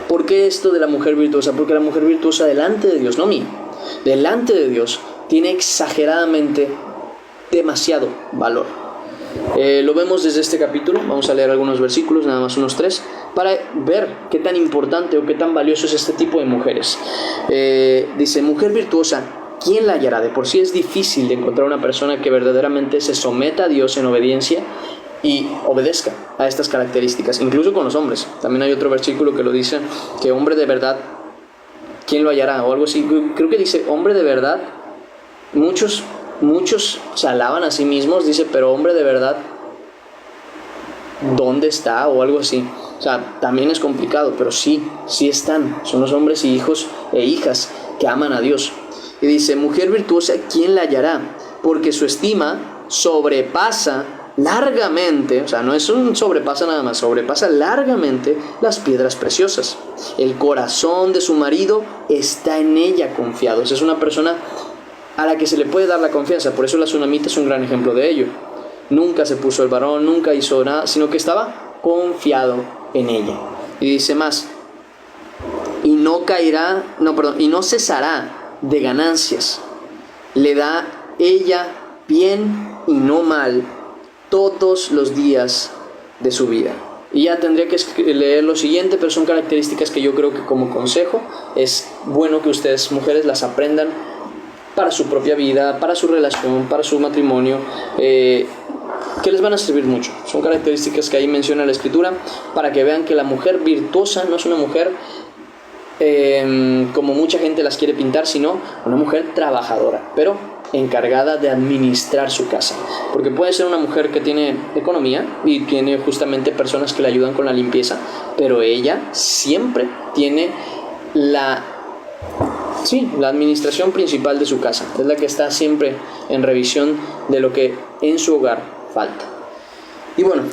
S1: ¿Por qué esto de la mujer virtuosa? Porque la mujer virtuosa delante de Dios, no mío, delante de Dios, tiene exageradamente demasiado valor. Lo vemos desde este capítulo. Vamos a leer algunos versículos, nada más unos 3, para ver qué tan importante o qué tan valioso es este tipo de mujeres. Dice, mujer virtuosa, ¿quién la hallará? De por sí es difícil de encontrar una persona que verdaderamente se someta a Dios en obediencia y obedezca a estas características, incluso con los hombres. También hay otro versículo que lo dice, que hombre de verdad, ¿quién lo hallará? O algo así, creo que dice, hombre de verdad, muchos se alaban a sí mismos, dice, pero hombre de verdad, ¿dónde está? O algo así. O sea, también es complicado, pero sí están. Son los hombres y hijos e hijas que aman a Dios. Y dice, mujer virtuosa, ¿quién la hallará? Porque su estima sobrepasa largamente, o sea, no es un sobrepasa nada más, sobrepasa largamente las piedras preciosas. El corazón de su marido está en ella confiado. O sea, es una persona a la que se le puede dar la confianza. Por eso la tsunamita es un gran ejemplo de ello. Nunca se puso el varón, nunca hizo nada, sino que estaba confiado en ella. Y dice más, y no cesará de ganancias. Le da ella bien y no mal todos los días de su vida. Y ya tendría que leer lo siguiente, pero son características que yo creo que como consejo es bueno que ustedes, mujeres, las aprendan para su propia vida, para su relación, para su matrimonio, que les van a servir mucho. Son características que ahí menciona la Escritura, para que vean que la mujer virtuosa no es una mujer como mucha gente las quiere pintar, sino una mujer trabajadora, pero encargada de administrar su casa. Porque puede ser una mujer que tiene economía y tiene justamente personas que le ayudan con la limpieza, pero ella siempre tiene la administración principal de su casa. Es la que está siempre en revisión de lo que en su hogar falta. Y bueno,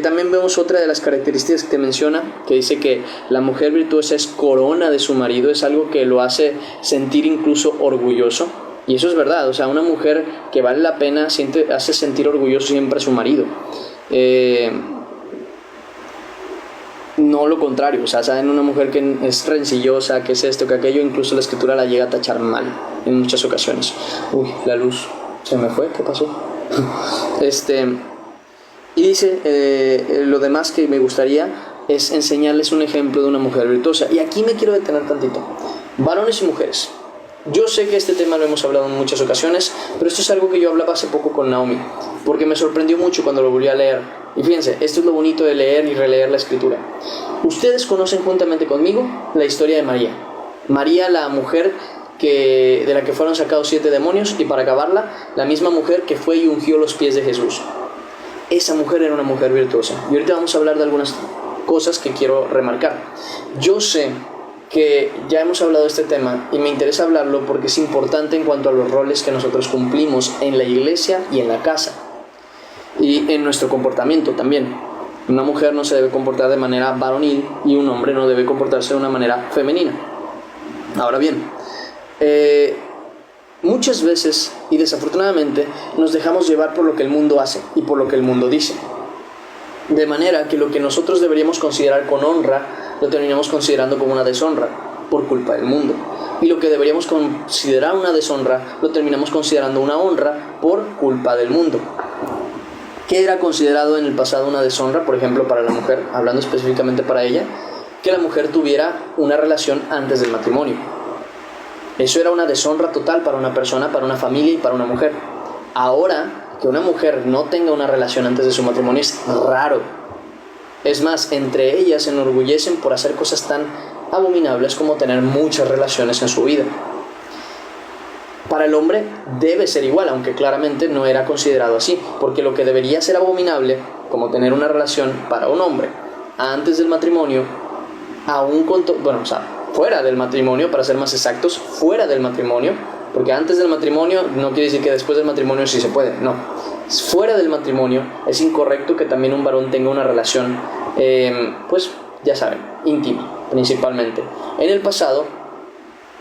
S1: también vemos otra de las características que menciona, que dice que la mujer virtuosa es corona de su marido, es algo que lo hace sentir incluso orgulloso. Y eso es verdad, o sea, una mujer que vale la pena hace sentir orgulloso siempre a su marido. No lo contrario, o sea, saben, una mujer que es rencillosa, que es esto, que aquello, incluso la Escritura la llega a tachar mal en muchas ocasiones. Uy, la luz se me fue, ¿qué pasó? Y dice, lo demás que me gustaría es enseñarles un ejemplo de una mujer virtuosa. Y aquí me quiero detener tantito. Varones y mujeres. Yo sé que este tema lo hemos hablado en muchas ocasiones, pero esto es algo que yo hablaba hace poco con Naomi, porque me sorprendió mucho cuando lo volví a leer. Y fíjense, esto es lo bonito de leer y releer la Escritura. Ustedes conocen juntamente conmigo la historia de María. María, la mujer de la que fueron sacados 7 demonios, y para acabarla, la misma mujer que fue y ungió los pies de Jesús. Esa mujer era una mujer virtuosa. Y ahorita vamos a hablar de algunas cosas que quiero remarcar. Yo sé que ya hemos hablado de este tema y me interesa hablarlo porque es importante en cuanto a los roles que nosotros cumplimos en la iglesia y en la casa y en nuestro comportamiento también. Una mujer no se debe comportar de manera varonil y un hombre no debe comportarse de una manera femenina. Ahora bien, muchas veces y desafortunadamente nos dejamos llevar por lo que el mundo hace y por lo que el mundo dice, de manera que lo que nosotros deberíamos considerar con honra lo terminamos considerando como una deshonra por culpa del mundo, y lo que deberíamos considerar una deshonra lo terminamos considerando una honra por culpa del mundo. ¿Qué era considerado en el pasado una deshonra, por ejemplo, para la mujer, hablando específicamente para ella? Que la mujer tuviera una relación antes del matrimonio. Eso era una deshonra total para una persona, para una familia y para una mujer. Ahora, que una mujer no tenga una relación antes de su matrimonio es raro. Es más, entre ellas se enorgullecen por hacer cosas tan abominables como tener muchas relaciones en su vida. Para el hombre debe ser igual, aunque claramente no era considerado así, porque lo que debería ser abominable, como tener una relación para un hombre antes del matrimonio, fuera del matrimonio, para ser más exactos, fuera del matrimonio, porque antes del matrimonio no quiere decir que después del matrimonio sí se puede, no. Fuera del matrimonio es incorrecto que también un varón tenga una relación, pues ya saben, íntima principalmente. En el pasado,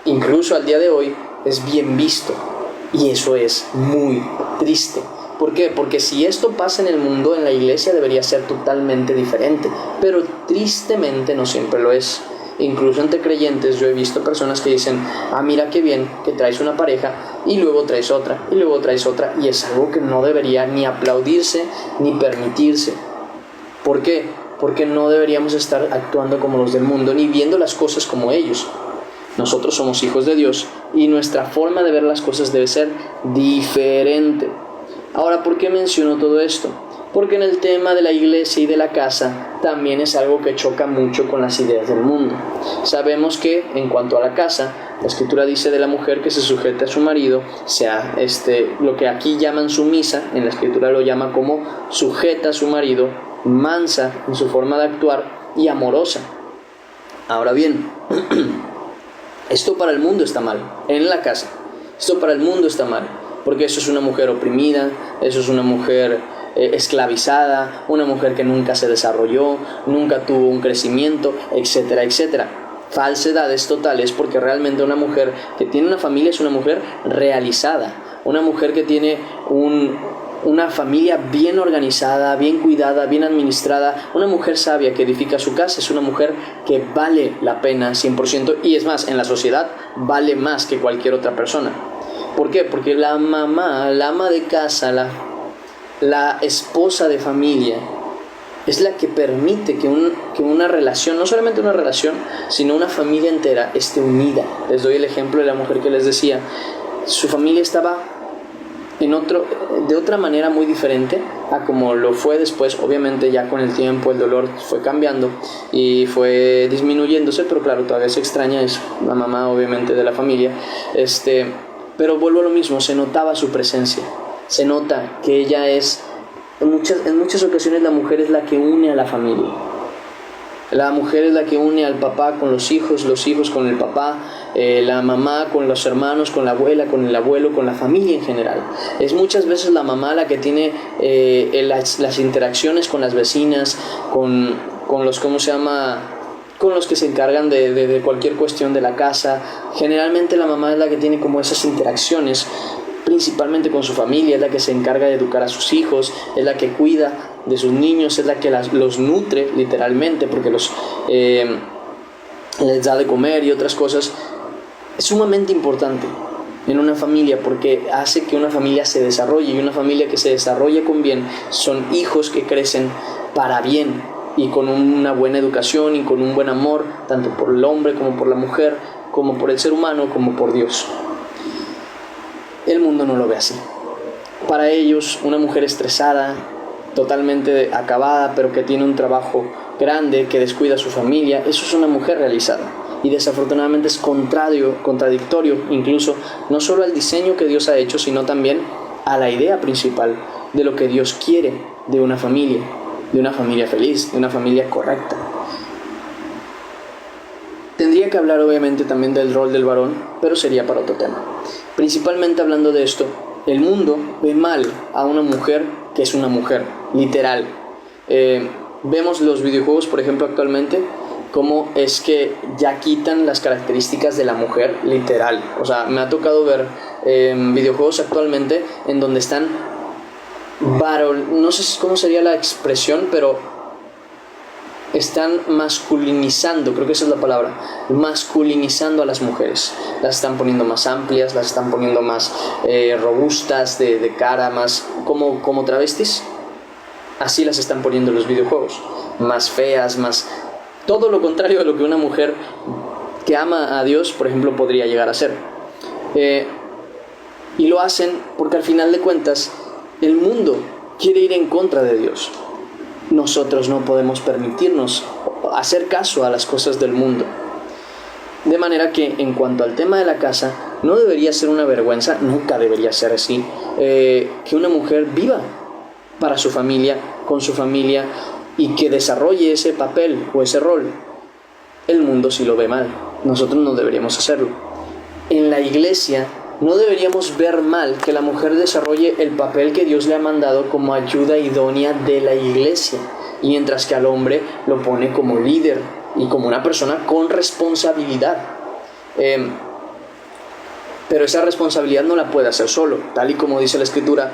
S1: incluso al día de hoy, es bien visto, y eso es muy triste. ¿Por qué? Porque si esto pasa en el mundo, en la iglesia debería ser totalmente diferente, pero tristemente no siempre lo es. Incluso entre creyentes yo he visto personas que dicen, mira qué bien que traes una pareja y luego traes otra y luego traes otra, y es algo que no debería ni aplaudirse ni permitirse. ¿Por qué? Porque no deberíamos estar actuando como los del mundo ni viendo las cosas como ellos. Nosotros somos hijos de Dios y nuestra forma de ver las cosas debe ser diferente. Ahora, ¿por qué menciono todo esto? Porque en el tema de la iglesia y de la casa también es algo que choca mucho con las ideas del mundo. Sabemos que en cuanto a la casa, la Escritura dice de la mujer que se sujete a su marido, sea lo que aquí llaman sumisa, en la Escritura lo llama como sujeta a su marido, mansa en su forma de actuar y amorosa. Ahora bien, esto para el mundo está mal, en la casa. Esto para el mundo está mal, porque eso es una mujer oprimida, eso es una mujer esclavizada, una mujer que nunca se desarrolló, nunca tuvo un crecimiento, etcétera, etcétera. Falsedades totales, porque realmente una mujer que tiene una familia es una mujer realizada, una mujer que tiene una familia bien organizada, bien cuidada, bien administrada, una mujer sabia que edifica su casa, es una mujer que vale la pena 100%, y es más, en la sociedad vale más que cualquier otra persona. ¿Por qué? Porque la mamá, la ama de casa, la esposa de familia, es la que permite que una relación, no solamente una relación, sino una familia entera esté unida. Les doy el ejemplo de la mujer que les decía, su familia estaba de otra manera muy diferente a como lo fue después. Obviamente ya con el tiempo el dolor fue cambiando y fue disminuyéndose, pero claro, todavía se extraña, es la mamá obviamente de la familia, pero vuelvo a lo mismo, se notaba su presencia, se nota que ella es, en muchas ocasiones la mujer es la que une a la familia. La mujer es la que une al papá con los hijos con el papá, la mamá con los hermanos, con la abuela, con el abuelo, con la familia en general. Es muchas veces la mamá la que tiene las interacciones con las vecinas, con los, con los que se encargan de cualquier cuestión de la casa. Generalmente la mamá es la que tiene como esas interacciones, principalmente con su familia, es la que se encarga de educar a sus hijos, es la que cuida de sus niños, es la que los nutre literalmente, porque les da de comer y otras cosas. Es sumamente importante en una familia porque hace que una familia se desarrolle, y una familia que se desarrolla con bien son hijos que crecen para bien y con una buena educación y con un buen amor, tanto por el hombre como por la mujer, como por el ser humano, como por Dios. El mundo no lo ve así. Para ellos, una mujer estresada, totalmente acabada, pero que tiene un trabajo grande, que descuida a su familia, eso es una mujer realizada. Y desafortunadamente es contradictorio incluso, no solo al diseño que Dios ha hecho, sino también a la idea principal de lo que Dios quiere de una familia feliz, de una familia correcta. Tendría que hablar obviamente también del rol del varón, pero sería para otro tema. Principalmente hablando de esto, el mundo ve mal a una mujer que es una mujer, literal. Vemos los videojuegos, por ejemplo, actualmente, cómo es que ya quitan las características de la mujer, literal. O sea, me ha tocado ver videojuegos actualmente en donde están no sé cómo sería la expresión, pero están masculinizando, creo que esa es la palabra, masculinizando a las mujeres. Las están poniendo más amplias, las están poniendo más robustas de cara, más como travestis. Así las están poniendo en los videojuegos, más feas, más todo lo contrario a lo que una mujer que ama a Dios, por ejemplo, podría llegar a ser. Y lo hacen porque al final de cuentas el mundo quiere ir en contra de Dios. Nosotros no podemos permitirnos hacer caso a las cosas del mundo. De manera que en cuanto al tema de la casa, no debería ser una vergüenza, nunca debería ser así, que una mujer viva para su familia, con su familia, y que desarrolle ese papel o ese rol. El mundo sí lo ve mal, nosotros no deberíamos hacerlo. En la iglesia no deberíamos ver mal que la mujer desarrolle el papel que Dios le ha mandado como ayuda idónea de la iglesia, y mientras que al hombre lo pone como líder y como una persona con responsabilidad. Pero esa responsabilidad no la puede hacer solo, tal y como dice la Escritura.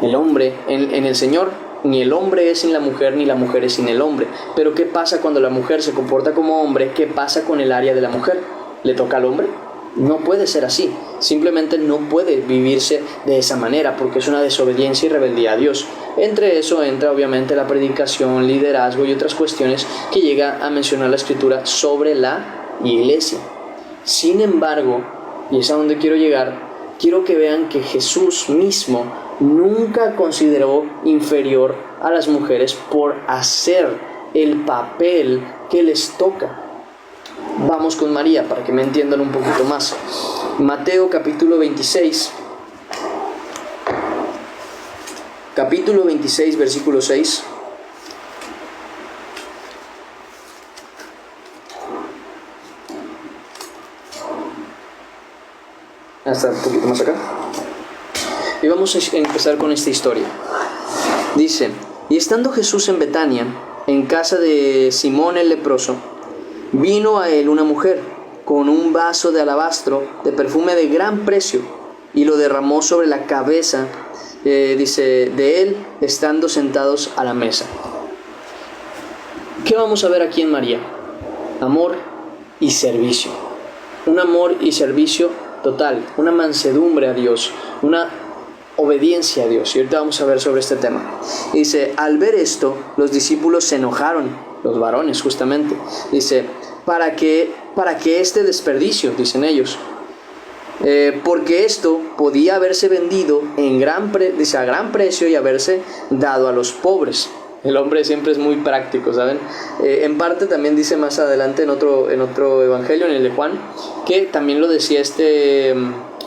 S1: El hombre en el Señor Ni el hombre es sin la mujer, ni la mujer es sin el hombre. Pero ¿qué pasa cuando la mujer se comporta como hombre? ¿Qué pasa con el área de la mujer? ¿Le toca al hombre? No puede ser así. Simplemente no puede vivirse de esa manera porque es una desobediencia y rebeldía a Dios. Entre eso entra obviamente la predicación, liderazgo y otras cuestiones que llega a mencionar la Escritura sobre la iglesia. Sin embargo, y es a donde quiero llegar, quiero que vean que Jesús mismo nunca consideró inferior a las mujeres por hacer el papel que les toca. Vamos con María para que me entiendan un poquito más. Mateo capítulo 26. Capítulo 26, versículo 6. Hasta un poquito más acá. Y vamos a empezar con esta historia. Dice: y estando Jesús en Betania, en casa de Simón el leproso, vino a él una mujer con un vaso de alabastro de perfume de gran precio y lo derramó sobre la cabeza, dice, de él, estando sentados a la mesa. ¿Qué vamos a ver aquí en María? Amor y servicio. Un amor y servicio total, una mansedumbre a Dios, una obediencia a Dios. Y ahorita vamos a ver sobre este tema. Dice: al ver esto, los discípulos se enojaron, los varones justamente. Dice: ¿para qué este desperdicio? Dicen ellos. Porque esto podía haberse vendido a gran precio y haberse dado a los pobres. El hombre siempre es muy práctico, ¿saben? En parte también dice más adelante en otro evangelio, en el de Juan, que también lo decía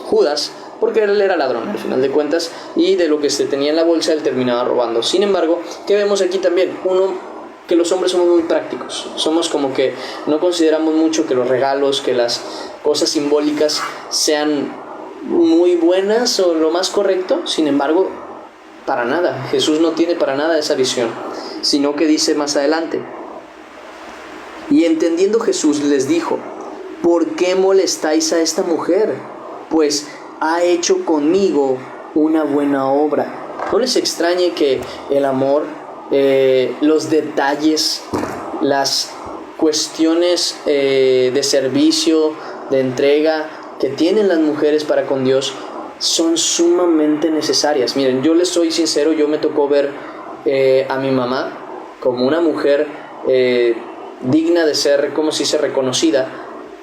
S1: Judas, porque él era ladrón al final de cuentas, y de lo que se tenía en la bolsa él terminaba robando. Sin embargo, ¿qué vemos aquí también? Que los hombres somos muy prácticos. Somos como que no consideramos mucho que los regalos, que las cosas simbólicas sean muy buenas o lo más correcto. Sin embargo, para nada. Jesús no tiene para nada esa visión, sino que dice más adelante: y entendiendo Jesús les dijo: ¿por qué molestáis a esta mujer? Pues ha hecho conmigo una buena obra. No les extrañe que el amor, los detalles, las cuestiones de servicio, de entrega que tienen las mujeres para con Dios son sumamente necesarias. Miren, yo les soy sincero, yo me tocó ver a mi mamá como una mujer digna de ser, como se dice, reconocida,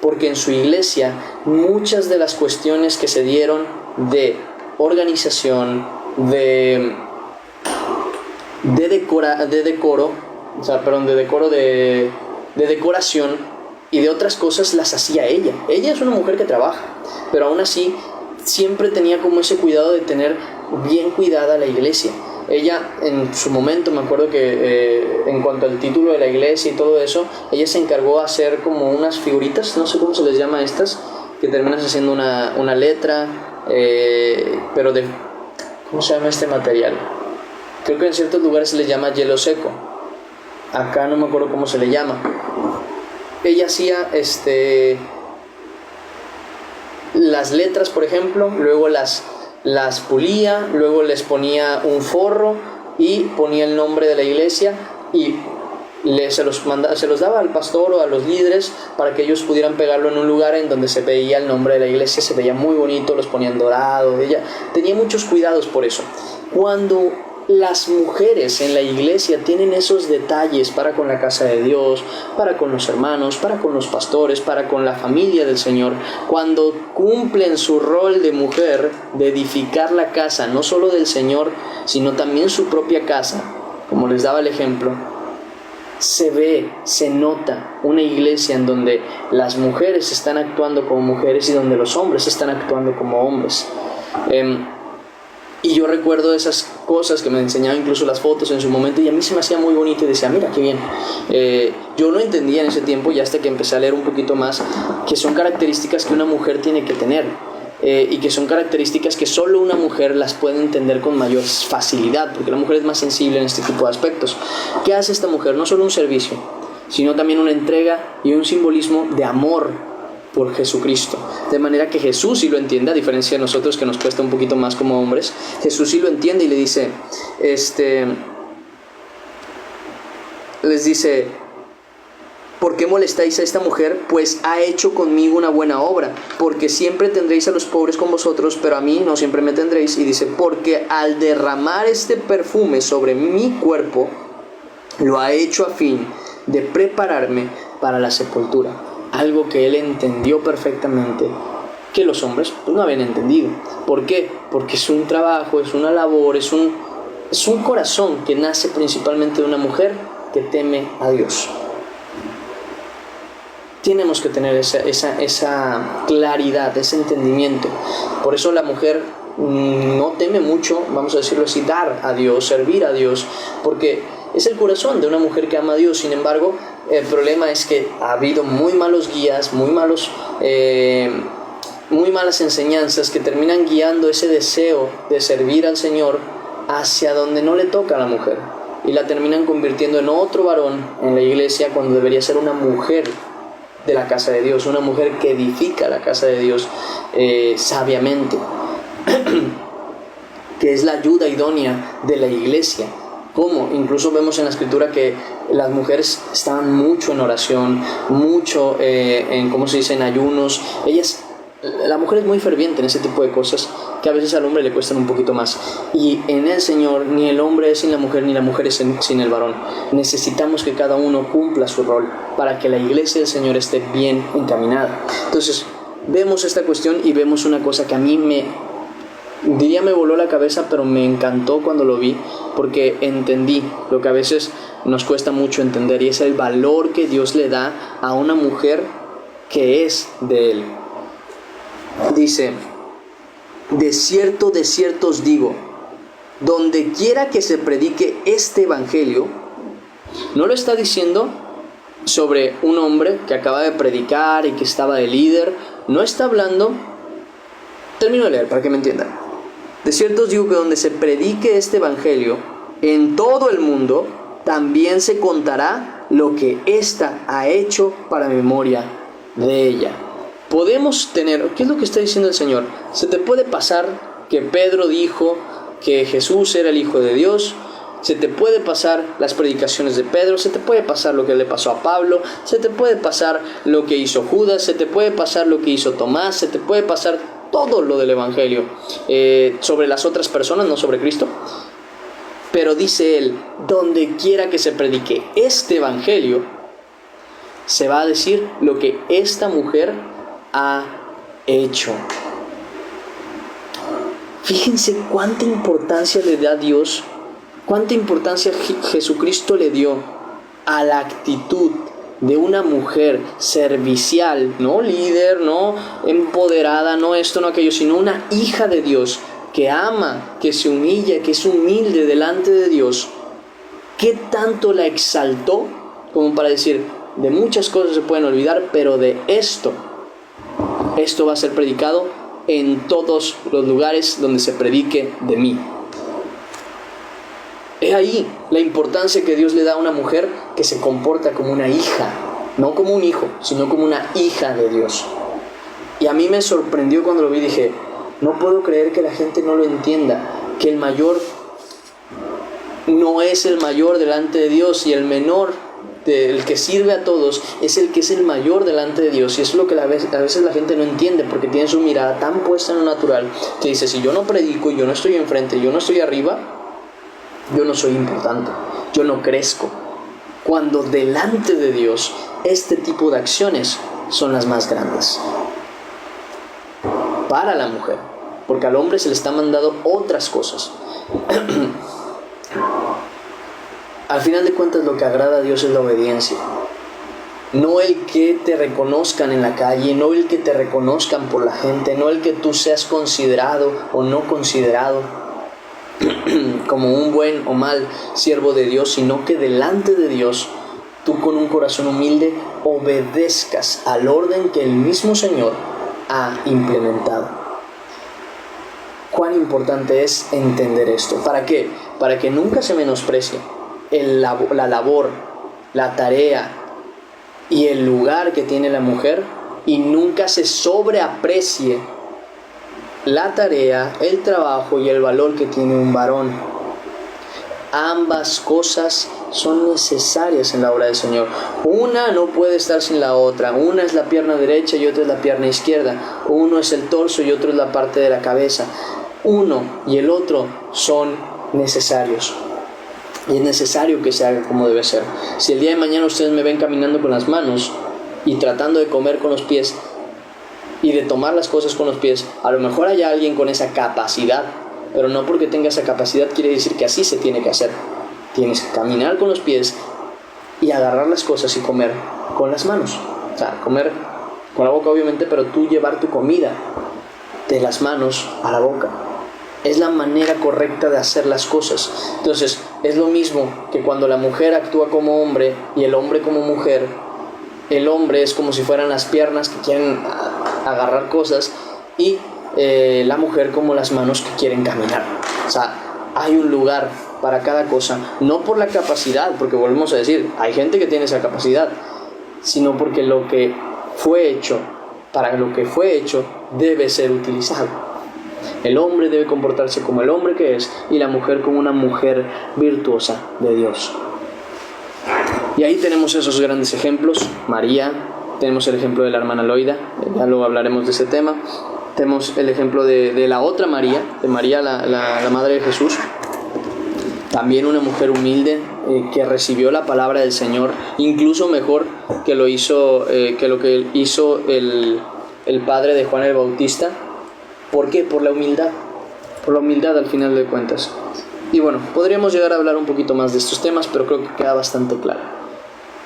S1: porque en su iglesia muchas de las cuestiones que se dieron de organización, de decoración y de otras cosas las hacía ella. Ella es una mujer que trabaja, pero aún así siempre tenía como ese cuidado de tener bien cuidada la iglesia. Ella en su momento, me acuerdo que en cuanto al título de la iglesia y todo eso, ella se encargó de hacer como unas figuritas, no sé cómo se les llama a estas, que terminas haciendo una letra, pero de, ¿cómo se llama este material? Creo que en ciertos lugares se le llama hielo seco. Acá no me acuerdo cómo se le llama. Ella hacía las letras, por ejemplo, luego las pulía, luego les ponía un forro y ponía el nombre de la iglesia y se los daba al pastor o a los líderes para que ellos pudieran pegarlo en un lugar en donde se veía el nombre de la iglesia, se veía muy bonito, los ponían dorados. Ella tenía muchos cuidados por eso. Cuando las mujeres en la iglesia tienen esos detalles para con la casa de Dios, para con los hermanos, para con los pastores, para con la familia del Señor, cuando cumplen su rol de mujer, de edificar la casa, no solo del Señor, sino también su propia casa, como les daba el ejemplo, se ve, se nota una iglesia en donde las mujeres están actuando como mujeres y donde los hombres están actuando como hombres. Y yo recuerdo esas cosas que me enseñaban incluso las fotos en su momento, y a mí se me hacía muy bonito y decía, mira qué bien. Yo no entendía en ese tiempo, y hasta que empecé a leer un poquito más, que son características que una mujer tiene que tener, y que son características que solo una mujer las puede entender con mayor facilidad, porque la mujer es más sensible en este tipo de aspectos. ¿Qué hace esta mujer? No solo un servicio, sino también una entrega y un simbolismo de amor por Jesucristo, de manera que Jesús sí lo entiende, a diferencia de nosotros que nos cuesta un poquito más como hombres. Jesús sí lo entiende y le dice, Entonces dice, ¿por qué molestáis a esta mujer? Pues ha hecho conmigo una buena obra, porque siempre tendréis a los pobres con vosotros, pero a mí no siempre me tendréis. Y dice, porque al derramar este perfume sobre mi cuerpo, lo ha hecho a fin de prepararme para la sepultura. Algo que él entendió perfectamente, que los hombres no habían entendido. ¿Por qué? Porque es un trabajo, es una labor, es un corazón que nace principalmente de una mujer que teme a Dios. Tenemos que tener esa claridad, ese entendimiento. Por eso la mujer no teme mucho, vamos a decirlo así, dar a Dios, servir a Dios, porque es el corazón de una mujer que ama a Dios. Sin embargo, el problema es que ha habido muy malos guías, muy malas enseñanzas que terminan guiando ese deseo de servir al Señor hacia donde no le toca a la mujer, y la terminan convirtiendo en otro varón en la iglesia, cuando debería ser una mujer de la casa de Dios, una mujer que edifica la casa de Dios sabiamente, que es la ayuda idónea de la iglesia. Como incluso vemos en la escritura que las mujeres estaban mucho en oración, mucho en ayunos. La mujer es muy ferviente en ese tipo de cosas que a veces al hombre le cuestan un poquito más. Y en el Señor ni el hombre es sin la mujer, ni la mujer es sin el varón. Necesitamos que cada uno cumpla su rol para que la iglesia del Señor esté bien encaminada. Entonces vemos esta cuestión y vemos una cosa que a mí me voló la cabeza, pero me encantó cuando lo vi, porque entendí lo que a veces nos cuesta mucho entender, y es el valor que Dios le da a una mujer que es de Él. Dice, de cierto os digo, donde quiera que se predique este evangelio, no lo está diciendo sobre un hombre que acaba de predicar y que estaba de líder, no está hablando, termino de leer para que me entiendan. De cierto os digo que donde se predique este evangelio, en todo el mundo, también se contará lo que ésta ha hecho para memoria de ella. Podemos tener, ¿qué es lo que está diciendo el Señor? Se te puede pasar que Pedro dijo que Jesús era el Hijo de Dios, se te puede pasar las predicaciones de Pedro, se te puede pasar lo que le pasó a Pablo, se te puede pasar lo que hizo Judas, se te puede pasar lo que hizo Tomás, se te puede pasar todo lo del Evangelio sobre las otras personas, no sobre Cristo. Pero dice él, donde quiera que se predique este Evangelio, se va a decir lo que esta mujer ha hecho. Fíjense cuánta importancia le da Dios, cuánta importancia Jesucristo le dio a la actitud de una mujer servicial, no líder, no empoderada, no esto, no aquello, sino una hija de Dios que ama, que se humilla, que es humilde delante de Dios. ¿Qué tanto la exaltó como para decir, de muchas cosas se pueden olvidar, pero de esto va a ser predicado en todos los lugares donde se predique de mí? Es ahí la importancia que Dios le da a una mujer que se comporta como una hija, no como un hijo, sino como una hija de Dios. Y a mí me sorprendió cuando lo vi, dije, no puedo creer que la gente no lo entienda, que el mayor no es el mayor delante de Dios, y el menor, el que sirve a todos, es el que es el mayor delante de Dios. Y eso es lo que a veces la gente no entiende, porque tiene su mirada tan puesta en lo natural, que dice, si yo no predico, yo no estoy enfrente, yo no estoy arriba, yo no soy importante, yo no crezco. Cuando delante de Dios este tipo de acciones son las más grandes para la mujer, porque al hombre se le está mandando otras cosas. Al final de cuentas, lo que agrada a Dios es la obediencia, no el que te reconozcan en la calle, no el que te reconozcan por la gente, no el que tú seas considerado o no considerado como un buen o mal siervo de Dios, sino que delante de Dios tú, con un corazón humilde, obedezcas al orden que el mismo Señor ha implementado. Cuán importante es entender esto. ¿Para qué? Para que nunca se menosprecie la labor, la tarea y el lugar que tiene la mujer, y nunca se sobreaprecie la tarea, el trabajo y el valor que tiene un varón. Ambas cosas son necesarias en la obra del Señor. Una no puede estar sin la otra. Una es la pierna derecha y otra es la pierna izquierda. Uno es el torso y otro es la parte de la cabeza. Uno y el otro son necesarios. Y es necesario que se haga como debe ser. Si el día de mañana ustedes me ven caminando con las manos y tratando de comer con los pies y de tomar las cosas con los pies, a lo mejor hay alguien con esa capacidad, pero no porque tenga esa capacidad quiere decir que así se tiene que hacer. Tienes que caminar con los pies y agarrar las cosas y comer con las manos. O sea, comer con la boca obviamente, pero tú llevar tu comida de las manos a la boca. Es la manera correcta de hacer las cosas. Entonces, es lo mismo que cuando la mujer actúa como hombre y el hombre como mujer. El hombre es como si fueran las piernas que quieren agarrar cosas y la mujer como las manos que quieren caminar. O sea, hay un lugar para cada cosa, no por la capacidad, porque volvemos a decir, hay gente que tiene esa capacidad, sino porque lo que fue hecho, para lo que fue hecho, debe ser utilizado. El hombre debe comportarse como el hombre que es y la mujer como una mujer virtuosa de Dios. Y ahí tenemos esos grandes ejemplos. María, tenemos el ejemplo de la hermana Loida, ya luego hablaremos de ese tema. Tenemos el ejemplo de la otra María, de María la madre de Jesús. También una mujer humilde que recibió la palabra del Señor, incluso mejor que lo que hizo el padre de Juan el Bautista. ¿Por qué? Por la humildad al final de cuentas. Y bueno, podríamos llegar a hablar un poquito más de estos temas, pero creo que queda bastante claro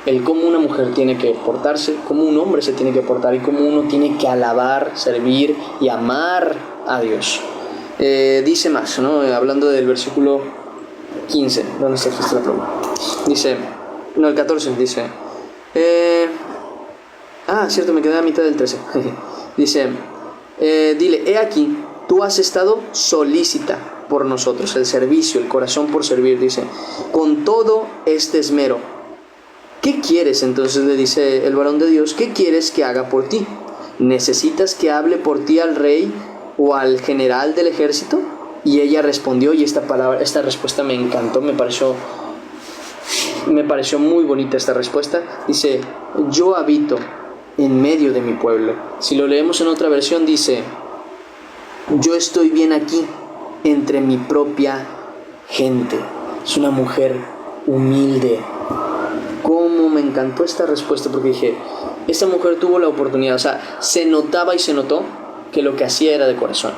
S1: el cómo una mujer tiene que portarse, cómo un hombre se tiene que portar y cómo uno tiene que alabar, servir y amar a Dios. Dice más, ¿no? Hablando del versículo 15, ¿dónde está la pluma? Dice, no, el 14, dice, cierto, me quedé a mitad del 13. Dice, dile, he aquí, tú has estado solícita por nosotros, el servicio, el corazón por servir, dice, con todo este esmero. ¿Qué quieres? Entonces le dice el varón de Dios, ¿qué quieres que haga por ti? ¿Necesitas que hable por ti al rey o al general del ejército? Y ella respondió, y esta respuesta me encantó, me pareció muy bonita esta respuesta. Dice, yo habito en medio de mi pueblo. Si lo leemos en otra versión dice, yo estoy bien aquí entre mi propia gente. Es una mujer humilde. Cómo me encantó esta respuesta, porque dije, esta mujer tuvo la oportunidad, o sea, se notaba y se notó que lo que hacía era de corazón.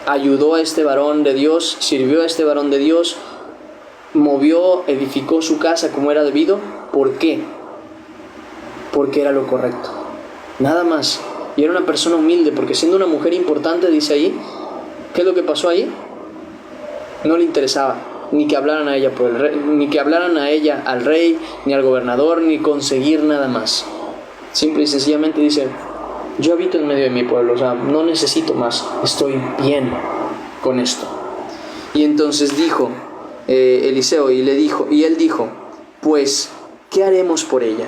S1: Ayudó a este varón de Dios, sirvió a este varón de Dios, movió, edificó su casa como era debido. ¿Por qué? Porque era lo correcto, nada más. Y era una persona humilde, porque siendo una mujer importante, dice ahí, ¿qué es lo que pasó ahí? No le interesaba ni que hablaran a ella por el rey, ni que hablaran a ella al rey, ni al gobernador, ni conseguir nada más. Simple y sencillamente dice, yo habito en medio de mi pueblo, o sea, no necesito más, estoy bien con esto. Y entonces dijo Eliseo, y él dijo, pues, ¿qué haremos por ella?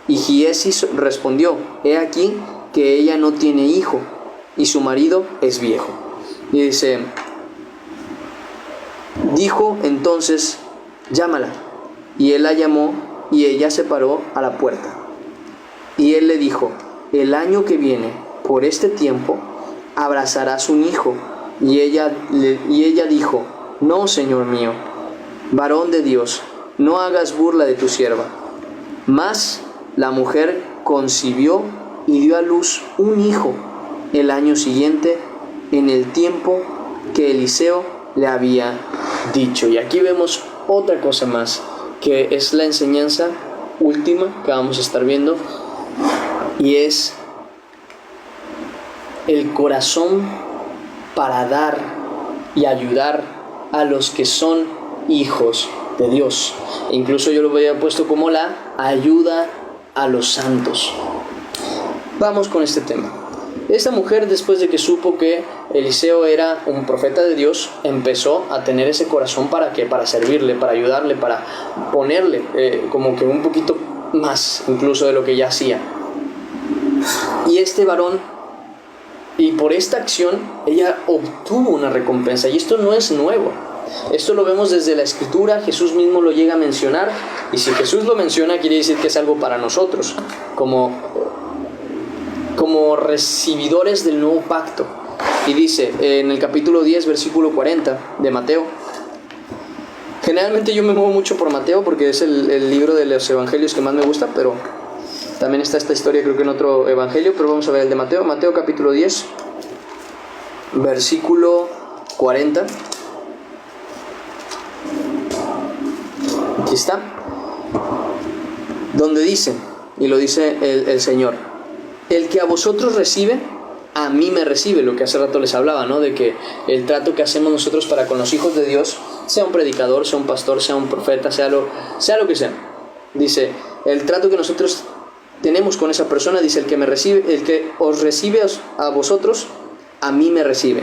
S1: Y Giesi respondió, he aquí que ella no tiene hijo, y su marido es viejo. Y dijo entonces, llámala. Y él la llamó, y ella se paró a la puerta. Y él le dijo, el año que viene, por este tiempo, abrazarás un hijo. Y ella dijo, no, Señor mío, varón de Dios, no hagas burla de tu sierva. Mas la mujer concibió y dio a luz un hijo el año siguiente, en el tiempo que Eliseo le había dicho. Y aquí vemos otra cosa más, que es la enseñanza última que vamos a estar viendo, y es el corazón para dar y ayudar a los que son hijos de Dios. E incluso yo lo había puesto como la ayuda a los santos. Vamos con este tema. Esta mujer, después de que supo que Eliseo era un profeta de Dios, empezó a tener ese corazón para servirle, para ayudarle, para ponerle como que un poquito más incluso de lo que ya hacía. Y este varón, y por esta acción ella obtuvo una recompensa, y esto no es nuevo. Esto lo vemos desde la Escritura, Jesús mismo lo llega a mencionar, y si Jesús lo menciona quiere decir que es algo para nosotros, como recibidores del nuevo pacto. Y dice en el capítulo 10, versículo 40 de Mateo. Generalmente yo me muevo mucho por Mateo porque es el libro de los evangelios que más me gusta, pero también está esta historia creo que en otro evangelio, pero vamos a ver el de Mateo. Mateo capítulo 10, versículo 40. Aquí está. Donde dice, y lo dice el Señor: el que a vosotros recibe, a mí me recibe. Lo que hace rato les hablaba, ¿no? De que el trato que hacemos nosotros para con los hijos de Dios, sea un predicador, sea un pastor, sea un profeta, sea lo que sea. Dice, el trato que nosotros tenemos con esa persona, dice, el que os recibe a vosotros, a mí me recibe.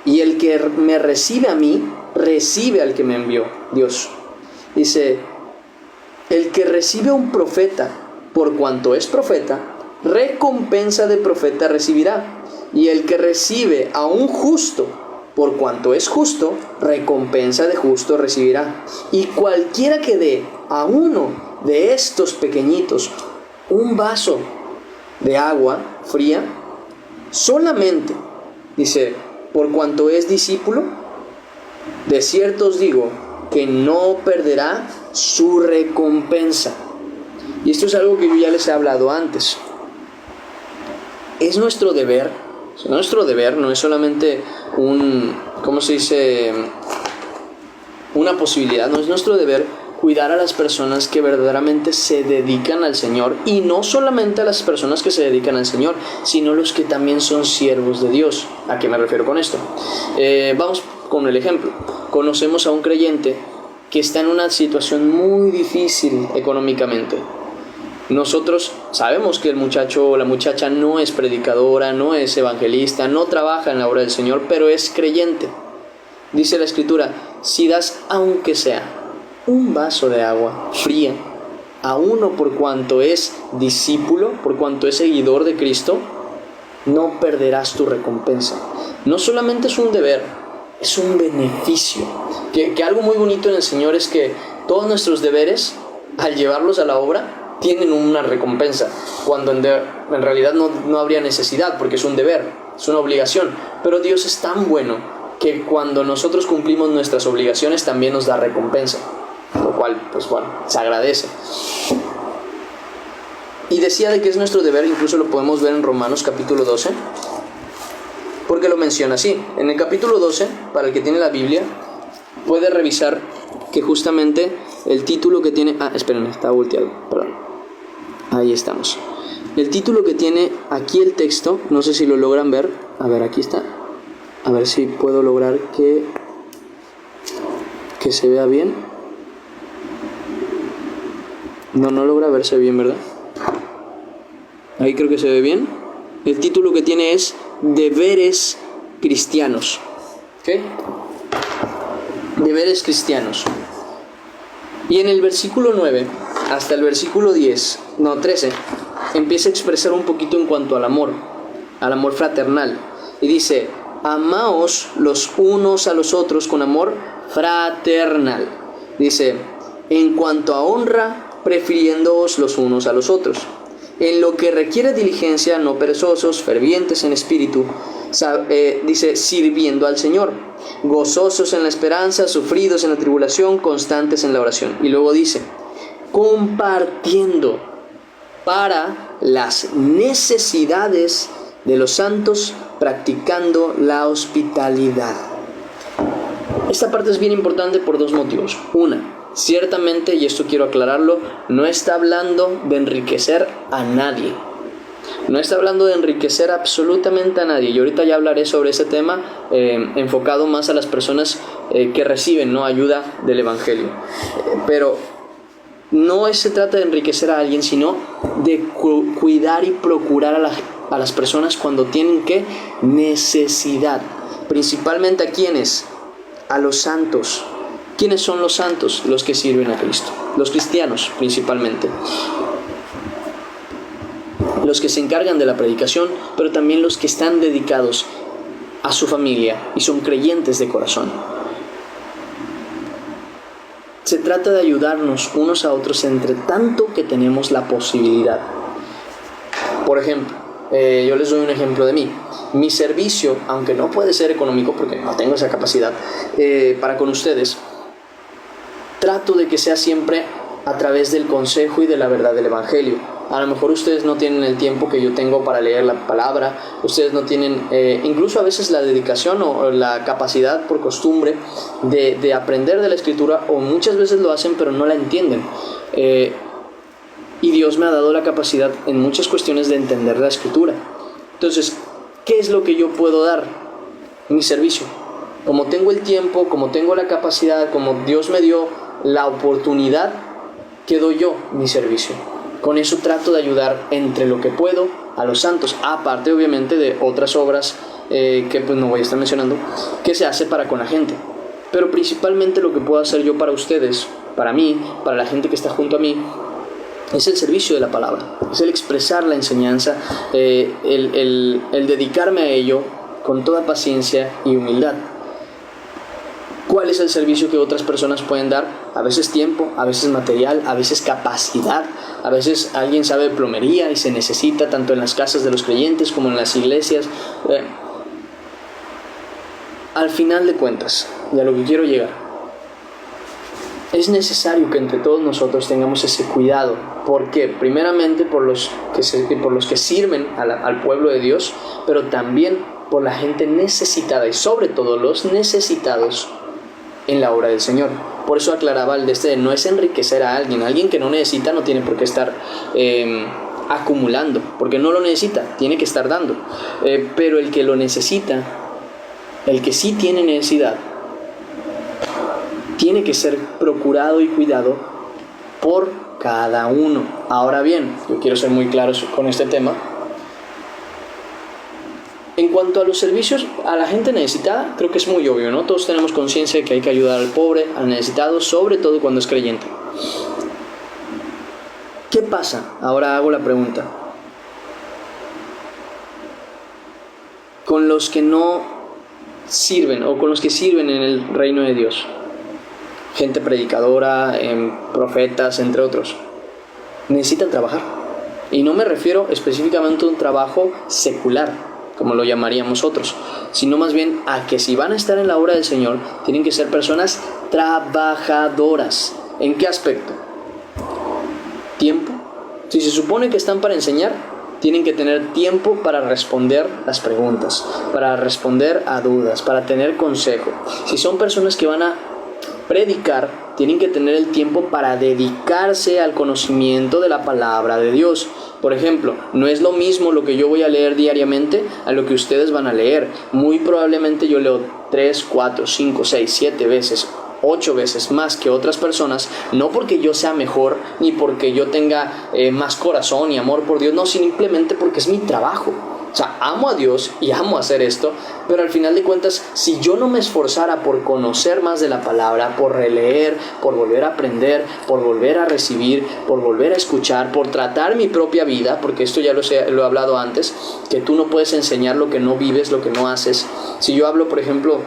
S1: Y el que me recibe a mí, recibe al que me envió, Dios. Dice, el que recibe a un profeta, por cuanto es profeta, recompensa de profeta recibirá. Y el que recibe a un justo, por cuanto es justo, recompensa de justo recibirá. Y cualquiera que dé a uno de estos pequeñitos un vaso de agua fría, solamente, dice, por cuanto es discípulo, de cierto os digo que no perderá su recompensa. Y esto es algo que yo ya les he hablado antes. Es nuestro deber, no es solamente una posibilidad, no es nuestro deber cuidar a las personas que verdaderamente se dedican al Señor, y no solamente a las personas que se dedican al Señor, sino los que también son siervos de Dios. ¿A qué me refiero con esto? Vamos con el ejemplo. Conocemos a un creyente que está en una situación muy difícil económicamente. Nosotros sabemos que el muchacho o la muchacha no es predicadora, no es evangelista, no trabaja en la obra del Señor, pero es creyente. Dice la Escritura, si das aunque sea un vaso de agua fría a uno por cuanto es discípulo, por cuanto es seguidor de Cristo, no perderás tu recompensa. No solamente es un deber, es un beneficio. Que algo muy bonito en el Señor es que todos nuestros deberes, al llevarlos a la obra, tienen una recompensa, cuando en realidad no habría necesidad, porque es un deber, es una obligación. Pero Dios es tan bueno que cuando nosotros cumplimos nuestras obligaciones también nos da recompensa, lo cual, pues bueno, se agradece. Y decía de que es nuestro deber, incluso lo podemos ver en Romanos capítulo 12, porque lo menciona así. En el capítulo 12, para el que tiene la Biblia, puede revisar que justamente el título que tiene... espérenme, está volteado, perdón. Ahí estamos. El título que tiene aquí el texto, no sé si lo logran ver. A ver, aquí está. A ver si puedo lograr que se vea bien. No logra verse bien, ¿verdad? Ahí creo que se ve bien. El título que tiene es Deberes Cristianos. ¿Ok? Deberes Cristianos. Y en el versículo 9 hasta el versículo 13, empieza a expresar un poquito en cuanto al amor fraternal. Y dice, amaos los unos a los otros con amor fraternal. Dice, en cuanto a honra, prefiriéndoos los unos a los otros. En lo que requiere diligencia, no perezosos, fervientes en espíritu, dice, sirviendo al Señor, gozosos en la esperanza, sufridos en la tribulación, constantes en la oración. Y luego dice, compartiendo para las necesidades de los santos, practicando la hospitalidad. Esta parte es bien importante por dos motivos. Una, ciertamente, y esto quiero aclararlo, no está hablando de enriquecer a nadie. No está hablando de enriquecer absolutamente a nadie. Y ahorita ya hablaré sobre ese tema, enfocado más a las personas que reciben, ¿no?, ayuda del Evangelio. Pero no se trata de enriquecer a alguien, sino de cuidar y procurar a las personas cuando tienen necesidad. Principalmente a quienes, a los santos. ¿Quiénes son los santos? Los que sirven a Cristo. Los cristianos, principalmente. Los que se encargan de la predicación, pero también los que están dedicados a su familia y son creyentes de corazón. trata de ayudarnos unos a otros entre tanto que tenemos la posibilidad. Por ejemplo, yo les doy un ejemplo de mí. Mi servicio, aunque no puede ser económico porque no tengo esa capacidad, para con ustedes, trato de que sea siempre a través del consejo y de la verdad del Evangelio. A lo mejor ustedes no tienen el tiempo que yo tengo para leer la palabra, ustedes no tienen incluso a veces la dedicación o la capacidad por costumbre de aprender de la Escritura, o muchas veces lo hacen pero no la entienden. Y Dios me ha dado la capacidad en muchas cuestiones de entender la Escritura. Entonces, ¿qué es lo que yo puedo dar? Mi servicio. Como tengo el tiempo, como tengo la capacidad, como Dios me dio la oportunidad, ¿qué doy yo? Mi servicio. Con eso trato de ayudar entre lo que puedo a los santos, aparte obviamente de otras obras que pues no voy a estar mencionando, que se hace para con la gente. Pero principalmente lo que puedo hacer yo para ustedes, para mí, para la gente que está junto a mí, es el servicio de la palabra, es el expresar la enseñanza, el dedicarme a ello con toda paciencia y humildad. ¿Cuál es el servicio que otras personas pueden dar? A veces tiempo, a veces material, a veces capacidad, a veces alguien sabe de plomería y se necesita tanto en las casas de los creyentes como en las iglesias. Al final de cuentas, y a lo que quiero llegar, es necesario que entre todos nosotros tengamos ese cuidado. ¿Por qué? Primeramente por los que sirven al pueblo de Dios, pero también por la gente necesitada y sobre todo los necesitados en la obra del Señor. Por eso aclaraba el de no es enriquecer a alguien que no necesita no tiene por qué estar acumulando, porque no lo necesita, tiene que estar dando, pero el que lo necesita, el que sí tiene necesidad, tiene que ser procurado y cuidado por cada uno. Ahora bien, yo quiero ser muy claro con este tema. En cuanto a los servicios a la gente necesitada, creo que es muy obvio, ¿no? Todos tenemos conciencia de que hay que ayudar al pobre, al necesitado, sobre todo cuando es creyente. ¿Qué pasa? Ahora hago la pregunta. Con los que no sirven o con los que sirven en el reino de Dios. Gente predicadora, profetas, entre otros. Necesitan trabajar. Y no me refiero específicamente a un trabajo secular, como lo llamaríamos otros, sino más bien a que si van a estar en la obra del Señor, tienen que ser personas trabajadoras. ¿En qué aspecto? Tiempo. Si se supone que están para enseñar, tienen que tener tiempo para responder las preguntas, para responder a dudas, para tener consejo. Si son personas que van a predicar, tienen que tener el tiempo para dedicarse al conocimiento de la palabra de Dios. Por ejemplo, no es lo mismo lo que yo voy a leer diariamente a lo que ustedes van a leer. Muy probablemente yo leo 3, 4, 5, 6, 7 veces, 8 veces más que otras personas, no porque yo sea mejor, ni porque yo tenga más corazón y amor por Dios, no, simplemente porque es mi trabajo. O sea, amo a Dios y amo hacer esto, pero al final de cuentas, si yo no me esforzara por conocer más de la palabra, por releer, por volver a aprender, por volver a recibir, por volver a escuchar, por tratar mi propia vida, porque esto ya lo he hablado antes, que tú no puedes enseñar lo que no vives, lo que no haces. Si yo hablo, por ejemplo,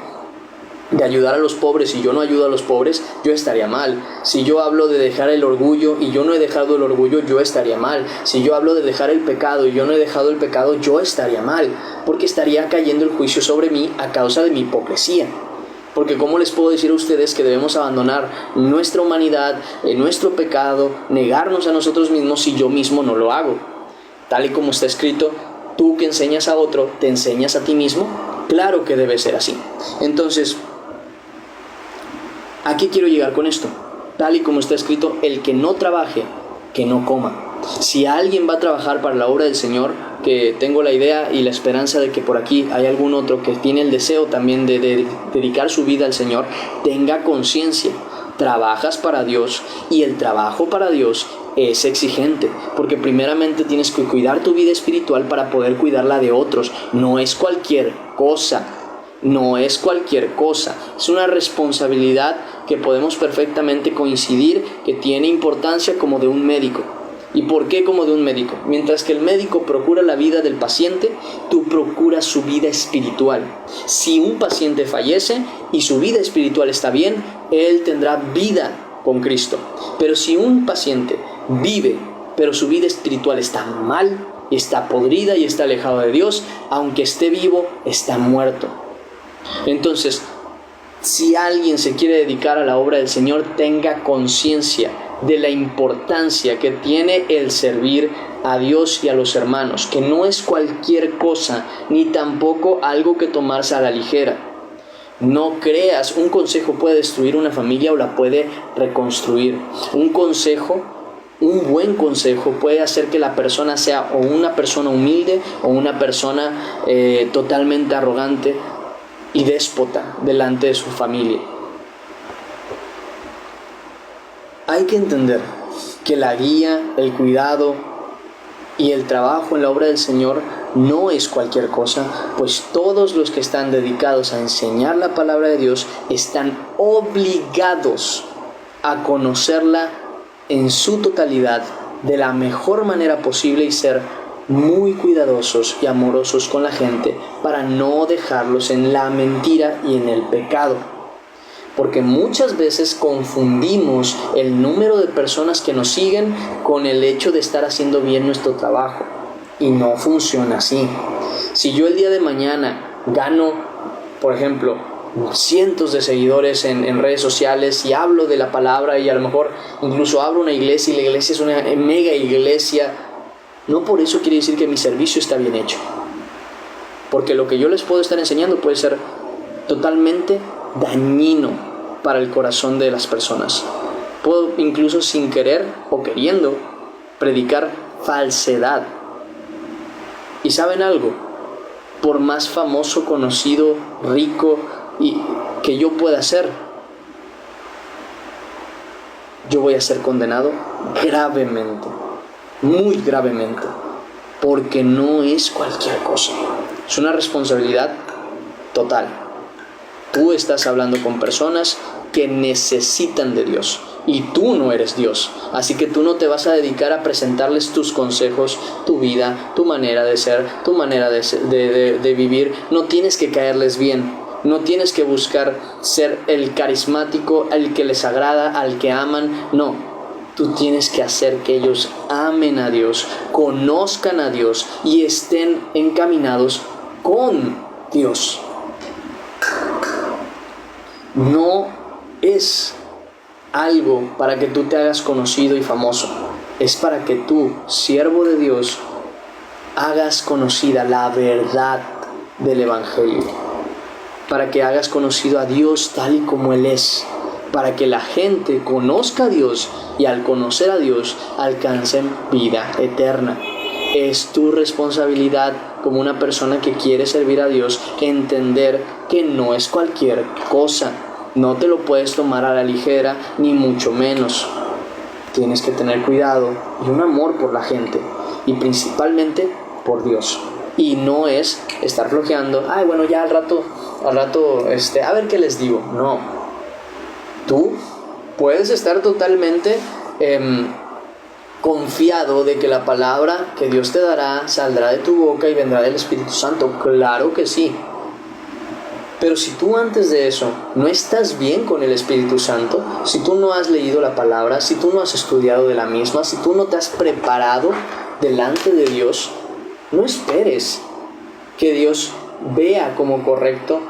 S1: de ayudar a los pobres y yo no ayudo a los pobres, yo estaría mal. Si yo hablo de dejar el orgullo y yo no he dejado el orgullo, yo estaría mal. Si yo hablo de dejar el pecado y yo no he dejado el pecado, yo estaría mal, porque estaría cayendo el juicio sobre mí a causa de mi hipocresía. Porque ¿cómo les puedo decir a ustedes que debemos abandonar nuestra humanidad, nuestro pecado, negarnos a nosotros mismos si yo mismo no lo hago? Tal y como está escrito, tú que enseñas a otro, ¿te enseñas a ti mismo? Claro que debe ser así. Entonces, ¿a qué quiero llegar con esto? Tal y como está escrito, el que no trabaje, que no coma. Si alguien va a trabajar para la obra del Señor, que tengo la idea y la esperanza de que por aquí hay algún otro que tiene el deseo también de dedicar su vida al Señor, tenga conciencia. Trabajas para Dios y el trabajo para Dios es exigente, porque primeramente tienes que cuidar tu vida espiritual para poder cuidar la de otros. No es cualquier cosa. No es cualquier cosa, es una responsabilidad que podemos perfectamente coincidir que tiene importancia como de un médico. ¿Y por qué como de un médico? Mientras que el médico procura la vida del paciente, tú procuras su vida espiritual. Si un paciente fallece y su vida espiritual está bien, él tendrá vida con Cristo. Pero si un paciente vive, pero su vida espiritual está mal, y está podrida y está alejado de Dios, aunque esté vivo, está muerto. Entonces, si alguien se quiere dedicar a la obra del Señor, tenga conciencia de la importancia que tiene el servir a Dios y a los hermanos, que no es cualquier cosa, ni tampoco algo que tomarse a la ligera. No creas, un consejo puede destruir una familia o la puede reconstruir. Un buen consejo puede hacer que la persona sea o una persona humilde o una persona totalmente arrogante y déspota delante de su familia. Hay que entender que la guía, el cuidado y el trabajo en la obra del Señor no es cualquier cosa, pues todos los que están dedicados a enseñar la palabra de Dios están obligados a conocerla en su totalidad de la mejor manera posible y ser muy cuidadosos y amorosos con la gente para no dejarlos en la mentira y en el pecado. Porque muchas veces confundimos el número de personas que nos siguen con el hecho de estar haciendo bien nuestro trabajo. Y no funciona así. Si yo el día de mañana gano, por ejemplo, cientos de seguidores en redes sociales y hablo de la palabra y a lo mejor incluso abro una iglesia y la iglesia es una mega iglesia, no por eso quiere decir que mi servicio está bien hecho. Porque lo que yo les puedo estar enseñando puede ser totalmente dañino para el corazón de las personas. Puedo incluso sin querer o queriendo predicar falsedad. ¿Y saben algo? Por más famoso, conocido, rico y que yo pueda ser, yo voy a ser condenado gravemente, muy gravemente, porque no es cualquier cosa, es una responsabilidad total. Tú estás hablando con personas que necesitan de Dios y tú no eres Dios, así que tú no te vas a dedicar a presentarles tus consejos, tu vida, tu manera de ser, tu manera de vivir. No tienes que caerles bien, no tienes que buscar ser el carismático, el que les agrada, al que aman, no. Tú tienes que hacer que ellos amen a Dios, conozcan a Dios y estén encaminados con Dios. No es algo para que tú te hagas conocido y famoso. Es para que tú, siervo de Dios, hagas conocida la verdad del Evangelio. Para que hagas conocido a Dios tal y como Él es. Para que la gente conozca a Dios y al conocer a Dios alcancen vida eterna. Es tu responsabilidad como una persona que quiere servir a Dios entender que no es cualquier cosa. No te lo puedes tomar a la ligera, ni mucho menos. Tienes que tener cuidado y un amor por la gente y principalmente por Dios. Y no es estar flojeando, bueno, ya al rato, a ver qué les digo. No. Tú puedes estar totalmente confiado de que la palabra que Dios te dará saldrá de tu boca y vendrá del Espíritu Santo. Claro que sí. Pero si tú antes de eso no estás bien con el Espíritu Santo, si tú no has leído la palabra, si tú no has estudiado de la misma, si tú no te has preparado delante de Dios, no esperes que Dios vea como correcto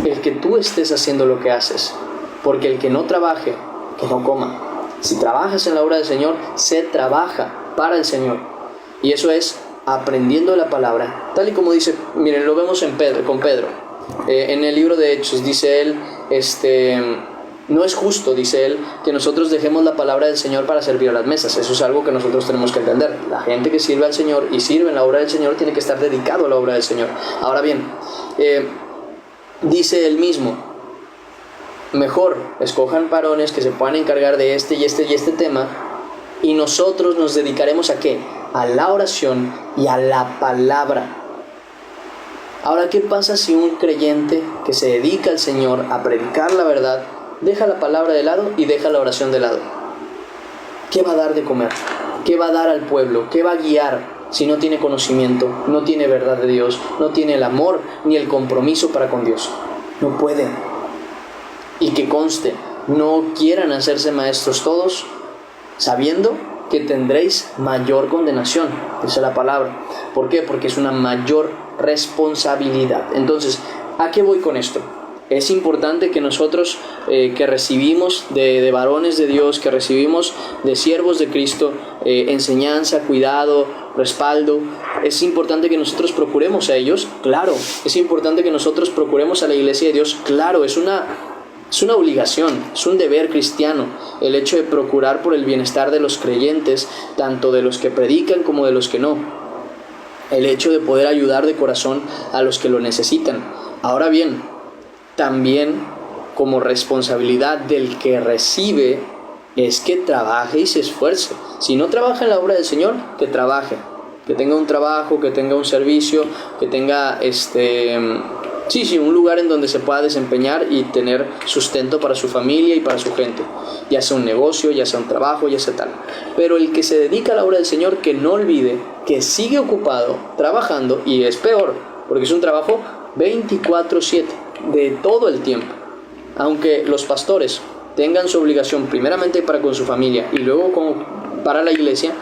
S1: el que tú estés haciendo lo que haces. Porque el que no trabaje, que no coma. Si trabajas en la obra del Señor, se trabaja para el Señor. Y eso es aprendiendo la palabra, tal y como dice, miren, lo vemos con Pedro, en el libro de Hechos, dice él, no es justo, dice él, que nosotros dejemos la palabra del Señor para servir a las mesas. Eso es algo que nosotros tenemos que entender. La gente que sirve al Señor y sirve en la obra del Señor tiene que estar dedicado a la obra del Señor. Ahora bien, dice él mismo, mejor escojan varones que se puedan encargar de este y este tema, y nosotros nos dedicaremos ¿a qué? A la oración y a la palabra. Ahora, ¿qué pasa si un creyente que se dedica al Señor a predicar la verdad deja la palabra de lado y deja la oración de lado? ¿Qué va a dar de comer? ¿Qué va a dar al pueblo? ¿Qué va a guiar si no tiene conocimiento, no tiene verdad de Dios, no tiene el amor ni el compromiso para con Dios? No puede. Y que conste, no quieran hacerse maestros todos, sabiendo que tendréis mayor condenación. Esa es la palabra. ¿Por qué? Porque es una mayor responsabilidad. Entonces, ¿a qué voy con esto? Es importante que nosotros que recibimos de varones de Dios, que recibimos de siervos de Cristo, enseñanza, cuidado, respaldo, es importante que nosotros procuremos a ellos, claro. Es importante que nosotros procuremos a la iglesia de Dios, claro. Es una obligación, es un deber cristiano el hecho de procurar por el bienestar de los creyentes, tanto de los que predican como de los que no. El hecho de poder ayudar de corazón a los que lo necesitan. Ahora bien, también como responsabilidad del que recibe es que trabaje y se esfuerce. Si no trabaja en la obra del Señor, que trabaje, que tenga un trabajo, que tenga un servicio, que tenga un lugar en donde se pueda desempeñar y tener sustento para su familia y para su gente, ya sea un negocio, ya sea un trabajo, ya sea tal. Pero el que se dedica a la obra del Señor, que no olvide que sigue ocupado, trabajando, y es peor, porque es un trabajo 24/7, de todo el tiempo. Aunque los pastores tengan su obligación primeramente para con su familia y luego para la iglesia,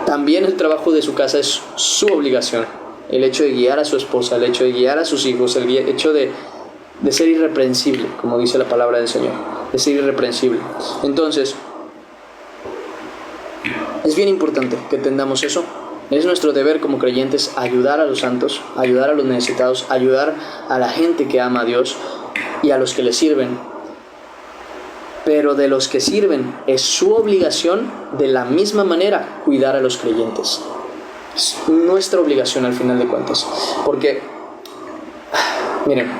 S1: también el trabajo de su casa es su obligación. El hecho de guiar a su esposa, el hecho de guiar a sus hijos, el hecho de ser irreprensible, como dice la palabra del Señor, de ser irreprensible. Entonces, es bien importante que entendamos eso. Es nuestro deber como creyentes ayudar a los santos, ayudar a los necesitados, ayudar a la gente que ama a Dios y a los que le sirven. Pero de los que sirven es su obligación de la misma manera cuidar a los creyentes. Es nuestra obligación al final de cuentas. Porque, miren,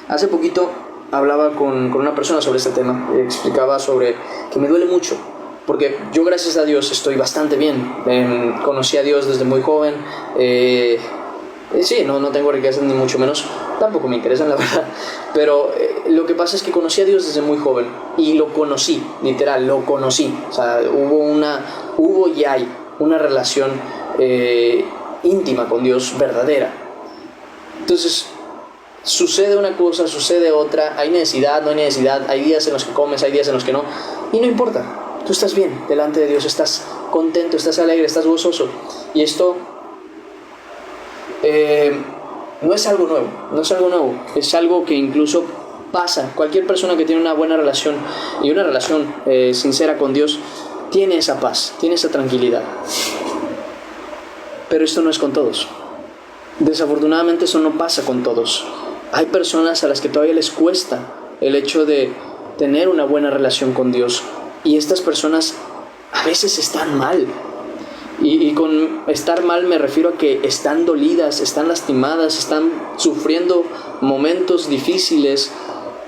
S1: hace poquito hablaba con una persona sobre este tema. Explicaba sobre que me duele mucho. Porque yo, gracias a Dios, estoy bastante bien. Conocí a Dios desde muy joven. Sí, no tengo riquezas ni mucho menos. Tampoco me interesan, la verdad. Pero lo que pasa es que conocí a Dios desde muy joven. Y lo conocí, literal, lo conocí. O sea, hubo y hay una relación íntima con Dios, verdadera. Entonces, sucede una cosa, sucede otra. Hay necesidad, no hay necesidad. Hay días en los que comes, hay días en los que no. Y no importa. Tú estás bien delante de Dios, estás contento, estás alegre, estás gozoso. Y esto no es algo nuevo, es algo que incluso pasa. Cualquier persona que tiene una buena relación y una relación sincera con Dios tiene esa paz, tiene esa tranquilidad. Pero esto no es con todos. Desafortunadamente eso no pasa con todos. Hay personas a las que todavía les cuesta el hecho de tener una buena relación con Dios. Y estas personas a veces están mal. Y con estar mal me refiero a que están dolidas, están lastimadas, están sufriendo momentos difíciles.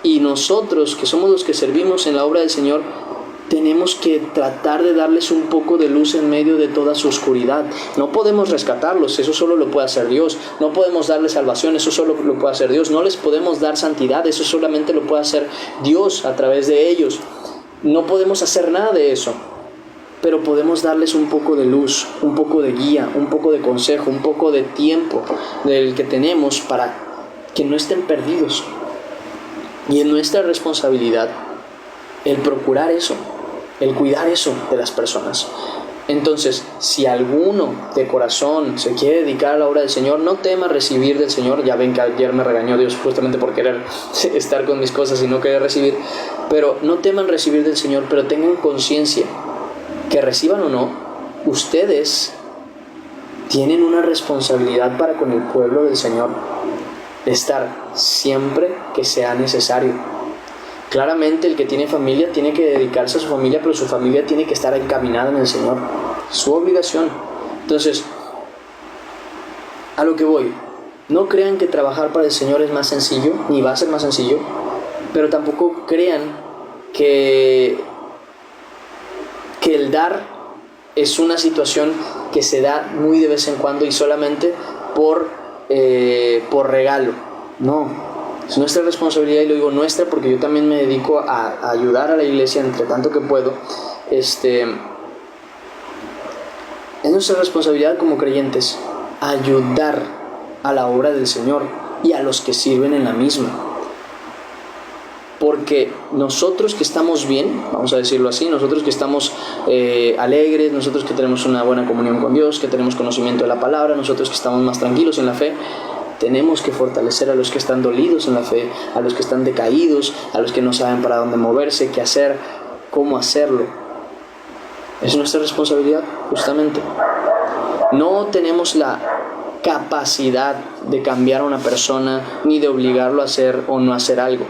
S1: Y nosotros, que somos los que servimos en la obra del Señor, tenemos que tratar de darles un poco de luz en medio de toda su oscuridad. No podemos rescatarlos, eso solo lo puede hacer Dios. No podemos darles salvación, eso solo lo puede hacer Dios. No les podemos dar santidad, eso solamente lo puede hacer Dios a través de ellos. No podemos hacer nada de eso, pero podemos darles un poco de luz, un poco de guía, un poco de consejo, un poco de tiempo del que tenemos para que no estén perdidos. Y es nuestra responsabilidad el procurar eso, el cuidar eso de las personas. Entonces, si alguno de corazón se quiere dedicar a la obra del Señor, no tema recibir del Señor. Ya ven que ayer me regañó Dios justamente por querer estar con mis cosas y no querer recibir. Pero no teman recibir del Señor, pero tengan conciencia que reciban o no, ustedes tienen una responsabilidad para con el pueblo del Señor, de estar siempre que sea necesario. Claramente el que tiene familia tiene que dedicarse a su familia, pero su familia tiene que estar encaminada en el Señor. Su obligación. Entonces, a lo que voy, no crean que trabajar para el Señor es más sencillo, ni va a ser más sencillo, pero tampoco crean que el dar es una situación que se da muy de vez en cuando y solamente por regalo. No. Es nuestra responsabilidad, y lo digo nuestra porque yo también me dedico a ayudar a la iglesia entre tanto que puedo. Es nuestra responsabilidad como creyentes ayudar a la obra del Señor y a los que sirven en la misma. porque nosotros que estamos bien, vamos a decirlo así, nosotros que estamos alegres, nosotros que tenemos una buena comunión con Dios, que tenemos conocimiento de la palabra, nosotros que estamos más tranquilos en la fe, tenemos que fortalecer a los que están dolidos en la fe, a los que están decaídos, a los que no saben para dónde moverse, qué hacer, cómo hacerlo. Es nuestra responsabilidad, justamente. No tenemos la capacidad de cambiar a una persona ni de obligarlo a hacer o no hacer algo,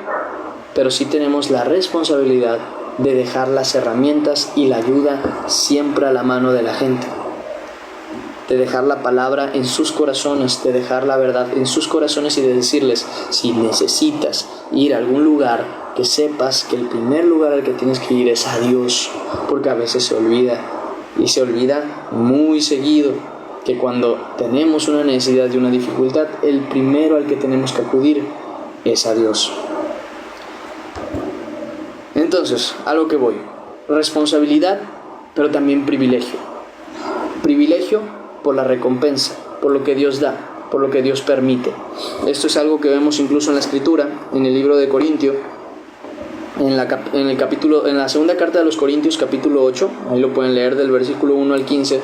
S1: pero sí tenemos la responsabilidad de dejar las herramientas y la ayuda siempre a la mano de la gente, de dejar la palabra en sus corazones, de dejar la verdad en sus corazones y de decirles, si necesitas ir a algún lugar, que sepas que el primer lugar al que tienes que ir es a Dios, porque a veces se olvida, y se olvida muy seguido, que cuando tenemos una necesidad y una dificultad, el primero al que tenemos que acudir es a Dios. Entonces, a lo que voy, responsabilidad, pero también privilegio. Privilegio por la recompensa, por lo que Dios da, por lo que Dios permite. Esto es algo que vemos incluso en la Escritura, en el libro de Corintios, en la segunda carta de los Corintios, capítulo 8, ahí lo pueden leer del versículo 1 al 15,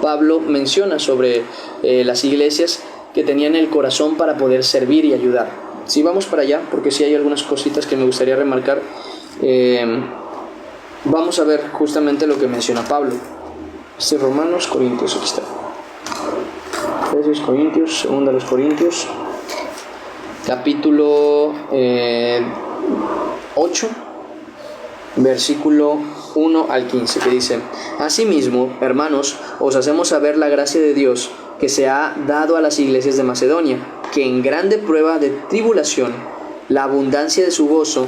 S1: Pablo menciona sobre las iglesias que tenían el corazón para poder servir y ayudar. Si vamos para allá, porque sí hay algunas cositas que me gustaría remarcar, vamos a ver justamente lo que menciona Pablo. Romanos, Corintios, aquí está. Efesios, Corintios, segunda de los Corintios, capítulo 8, versículo 1 al 15, que dice: Asimismo, hermanos, os hacemos saber la gracia de Dios que se ha dado a las iglesias de Macedonia, que en grande prueba de tribulación, la abundancia de su gozo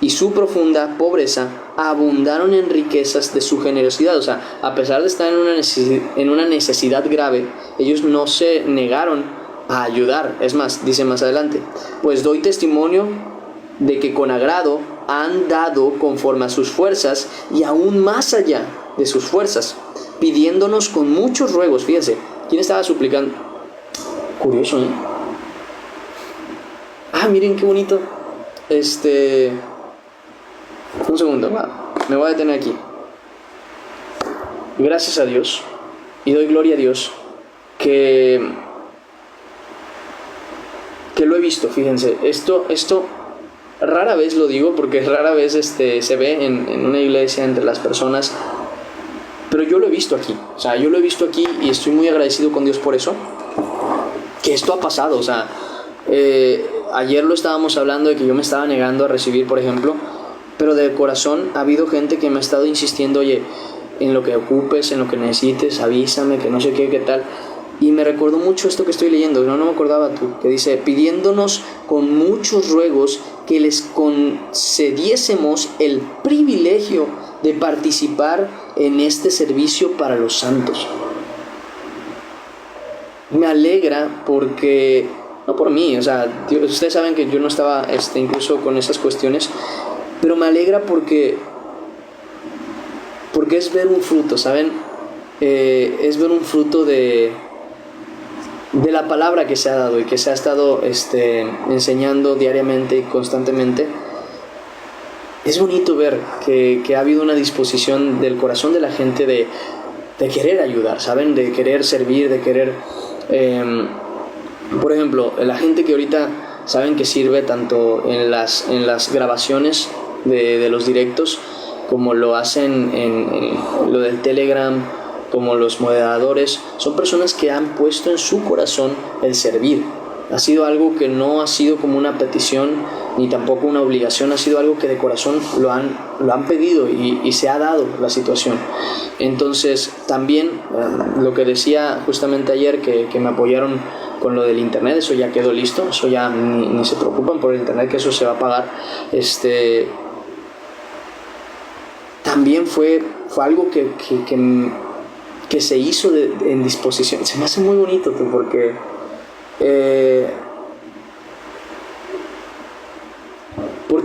S1: y su profunda pobreza abundaron en riquezas de su generosidad. O sea, a pesar de estar en una necesidad grave, ellos no se negaron a ayudar. Es más, dice más adelante: pues doy testimonio de que con agrado han dado conforme a sus fuerzas y aún más allá de sus fuerzas, pidiéndonos con muchos ruegos. Fíjense, ¿quién estaba suplicando? Curioso, ¿eh? Miren qué bonito. Un segundo, me voy a detener aquí. Gracias a Dios y doy gloria a Dios que lo he visto. Fíjense, esto rara vez lo digo, porque rara vez se ve en una iglesia entre las personas, pero yo lo he visto aquí. O sea, yo lo he visto aquí y estoy muy agradecido con Dios por eso, que esto ha pasado. O sea, ayer lo estábamos hablando de que yo me estaba negando a recibir, por ejemplo, pero de corazón ha habido gente que me ha estado insistiendo: oye, en lo que ocupes, en lo que necesites, avísame, que no sé qué tal. Y me recordó mucho esto que estoy leyendo, no me acordaba tú, que dice: pidiéndonos con muchos ruegos que les concediésemos el privilegio de participar en este servicio para los santos. Me alegra porque, no por mí, o sea, ustedes saben que yo no estaba incluso con esas cuestiones, pero me alegra porque es ver un fruto, ¿saben? Es ver un fruto de la palabra que se ha dado y que se ha estado enseñando diariamente y constantemente. Es bonito ver que ha habido una disposición del corazón de la gente de querer ayudar, ¿saben? De querer servir, de querer... por ejemplo, la gente que ahorita saben que sirve tanto en las grabaciones de los directos, como lo hacen en lo del Telegram, como los moderadores, son personas que han puesto en su corazón el servir. Ha sido algo que no ha sido como una petición ni tampoco una obligación, ha sido algo que de corazón lo han pedido y se ha dado la situación. Entonces también lo que decía justamente ayer, que me apoyaron con lo del internet, eso ya quedó listo, eso ya ni se preocupan por el internet, que eso se va a pagar. También fue algo que se hizo en disposición. Se me hace muy bonito, porque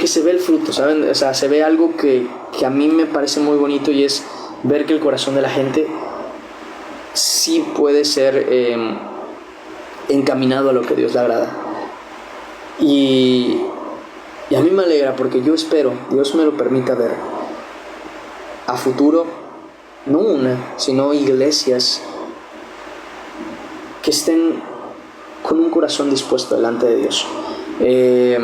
S1: se ve el fruto, ¿saben? O sea, se ve algo que a mí me parece muy bonito, y es ver que el corazón de la gente sí puede ser encaminado a lo que Dios le agrada. Y Y a mí me alegra porque yo espero, Dios me lo permita ver a futuro, no una, sino iglesias que estén con un corazón dispuesto delante de Dios, que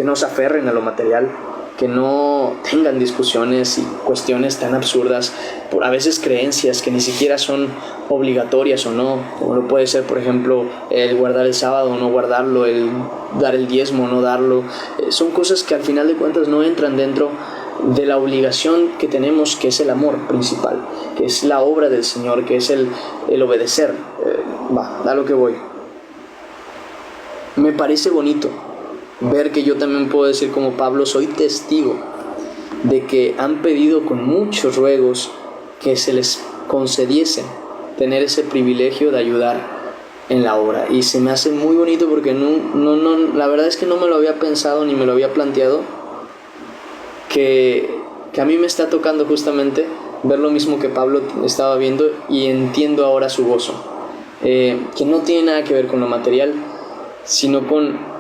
S1: no se aferren a lo material, que no tengan discusiones y cuestiones tan absurdas por a veces creencias que ni siquiera son obligatorias o no, como lo puede ser, por ejemplo, el guardar el sábado o no guardarlo, el dar el diezmo o no darlo. Son cosas que al final de cuentas no entran dentro de la obligación que tenemos, que es el amor principal, que es la obra del Señor, que es el obedecer. A lo que voy. Me parece bonito ver que yo también puedo decir como Pablo, soy testigo de que han pedido con muchos ruegos que se les concediese tener ese privilegio de ayudar en la obra, y se me hace muy bonito porque la verdad es que no me lo había pensado ni me lo había planteado, que a mí me está tocando justamente ver lo mismo que Pablo estaba viendo, y entiendo ahora su gozo, que no tiene nada que ver con lo material, sino con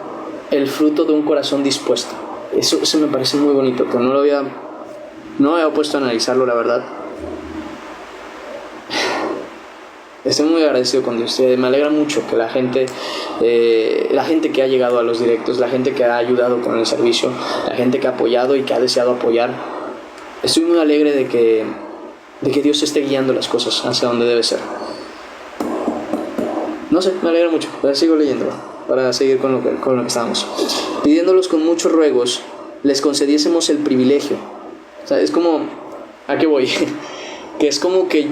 S1: el fruto de un corazón dispuesto. Eso me parece muy bonito, que no me había puesto a analizarlo, la verdad. Estoy muy agradecido con Dios. Me alegra mucho que la gente que ha llegado a los directos, la gente que ha ayudado con el servicio, la gente que ha apoyado y que ha deseado apoyar, estoy muy alegre de que Dios esté guiando las cosas hacia donde debe ser. No sé, me alegra mucho. Pero sigo leyendo para seguir con lo que estábamos. Pidiéndolos con muchos ruegos, les concediésemos el privilegio. O sea, es como, ¿a qué voy? Que es como que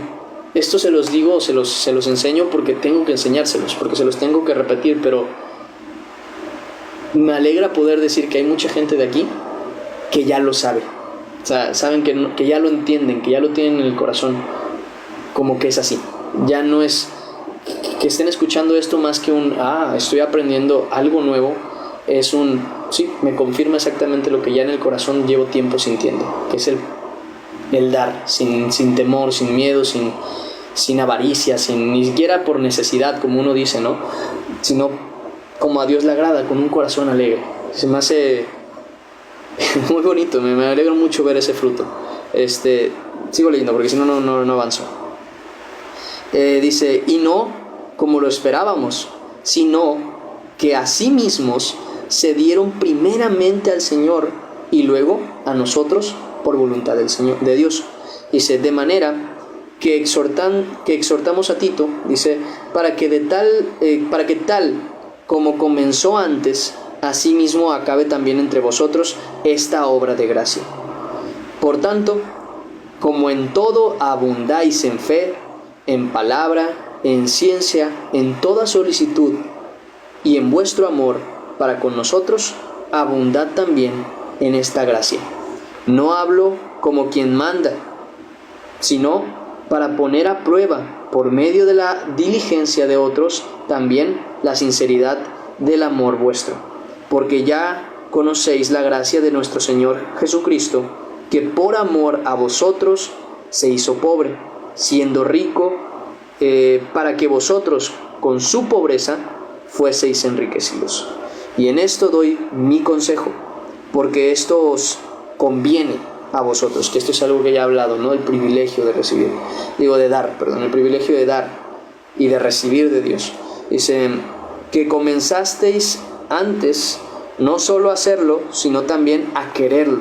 S1: esto se los digo, se los enseño porque tengo que enseñárselos, porque se los tengo que repetir, pero me alegra poder decir que hay mucha gente de aquí que ya lo sabe. O sea, saben que ya lo entienden, que ya lo tienen en el corazón, como que es así. Ya no es que estén escuchando esto más que estoy aprendiendo algo nuevo, es sí, me confirma exactamente lo que ya en el corazón llevo tiempo sintiendo, que es el dar, sin temor, sin miedo, sin avaricia, ni siquiera por necesidad, como uno dice, ¿no? Sino como a Dios le agrada, con un corazón alegre. Se me hace muy bonito, me alegra mucho ver ese fruto. Sigo leyendo porque si no avanzo. Dice, y no como lo esperábamos, sino que a sí mismos se dieron primeramente al Señor y luego a nosotros por voluntad de Dios. Dice, de manera que exhortamos a Tito, dice, para que tal como comenzó antes, así mismo acabe también entre vosotros esta obra de gracia. Por tanto, como en todo abundáis en fe, en palabra, en ciencia, en toda solicitud y en vuestro amor para con nosotros, abundad también en esta gracia. No hablo como quien manda, sino para poner a prueba, por medio de la diligencia de otros, también la sinceridad del amor vuestro. Porque ya conocéis la gracia de nuestro Señor Jesucristo, que por amor a vosotros se hizo pobre, siendo rico, para que vosotros con su pobreza fueseis enriquecidos. Y en esto doy mi consejo, porque esto os conviene a vosotros, que esto es algo que ya he hablado, ¿no? El privilegio de recibir, el privilegio de dar y de recibir de Dios. Dice, que comenzasteis antes no solo a hacerlo, sino también a quererlo,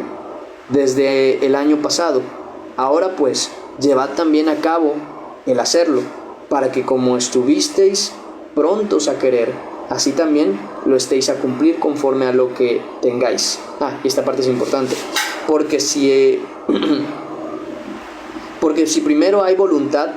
S1: desde el año pasado. Ahora pues, llevad también a cabo el hacerlo, para que como estuvisteis prontos a querer, así también lo estéis a cumplir conforme a lo que tengáis. Y esta parte es importante, porque si primero hay voluntad,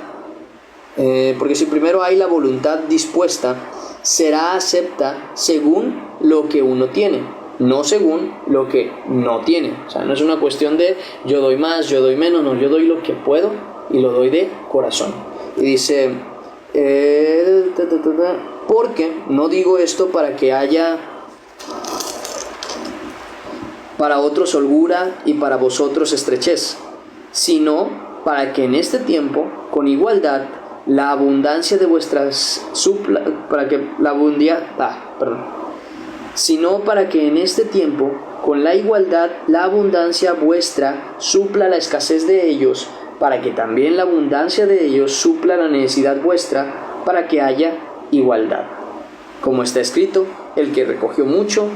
S1: porque si primero hay la voluntad dispuesta, será acepta según lo que uno tiene, no según lo que no tiene. O sea, no es una cuestión de yo doy más, yo doy menos, no, yo doy lo que puedo y lo doy de corazón. Y dice, porque no digo esto para que haya para otros holgura y para vosotros estrechez, sino para que en este tiempo, con igualdad, la abundancia de vuestras sino para que en este tiempo, con la igualdad, la abundancia vuestra supla la escasez de ellos, para que también la abundancia de ellos supla la necesidad vuestra, para que haya igualdad. Como está escrito, el que recogió mucho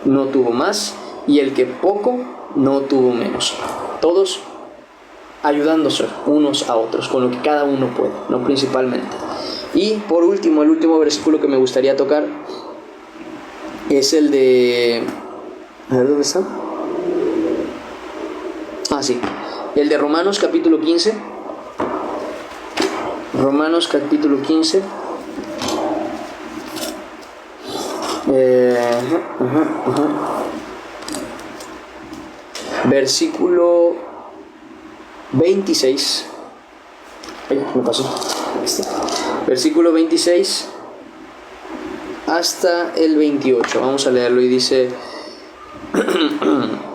S1: no tuvo más, y el que poco no tuvo menos. Todos ayudándose unos a otros, con lo que cada uno puede, no principalmente. Y por último, el último versículo que me gustaría tocar es el de... A ver, ¿dónde está? Ah, sí. El de Romanos capítulo 15. Romanos capítulo 15. Versículo 26. Ay, me pasó. Versículo 26 hasta el 28. Vamos a leerlo y dice: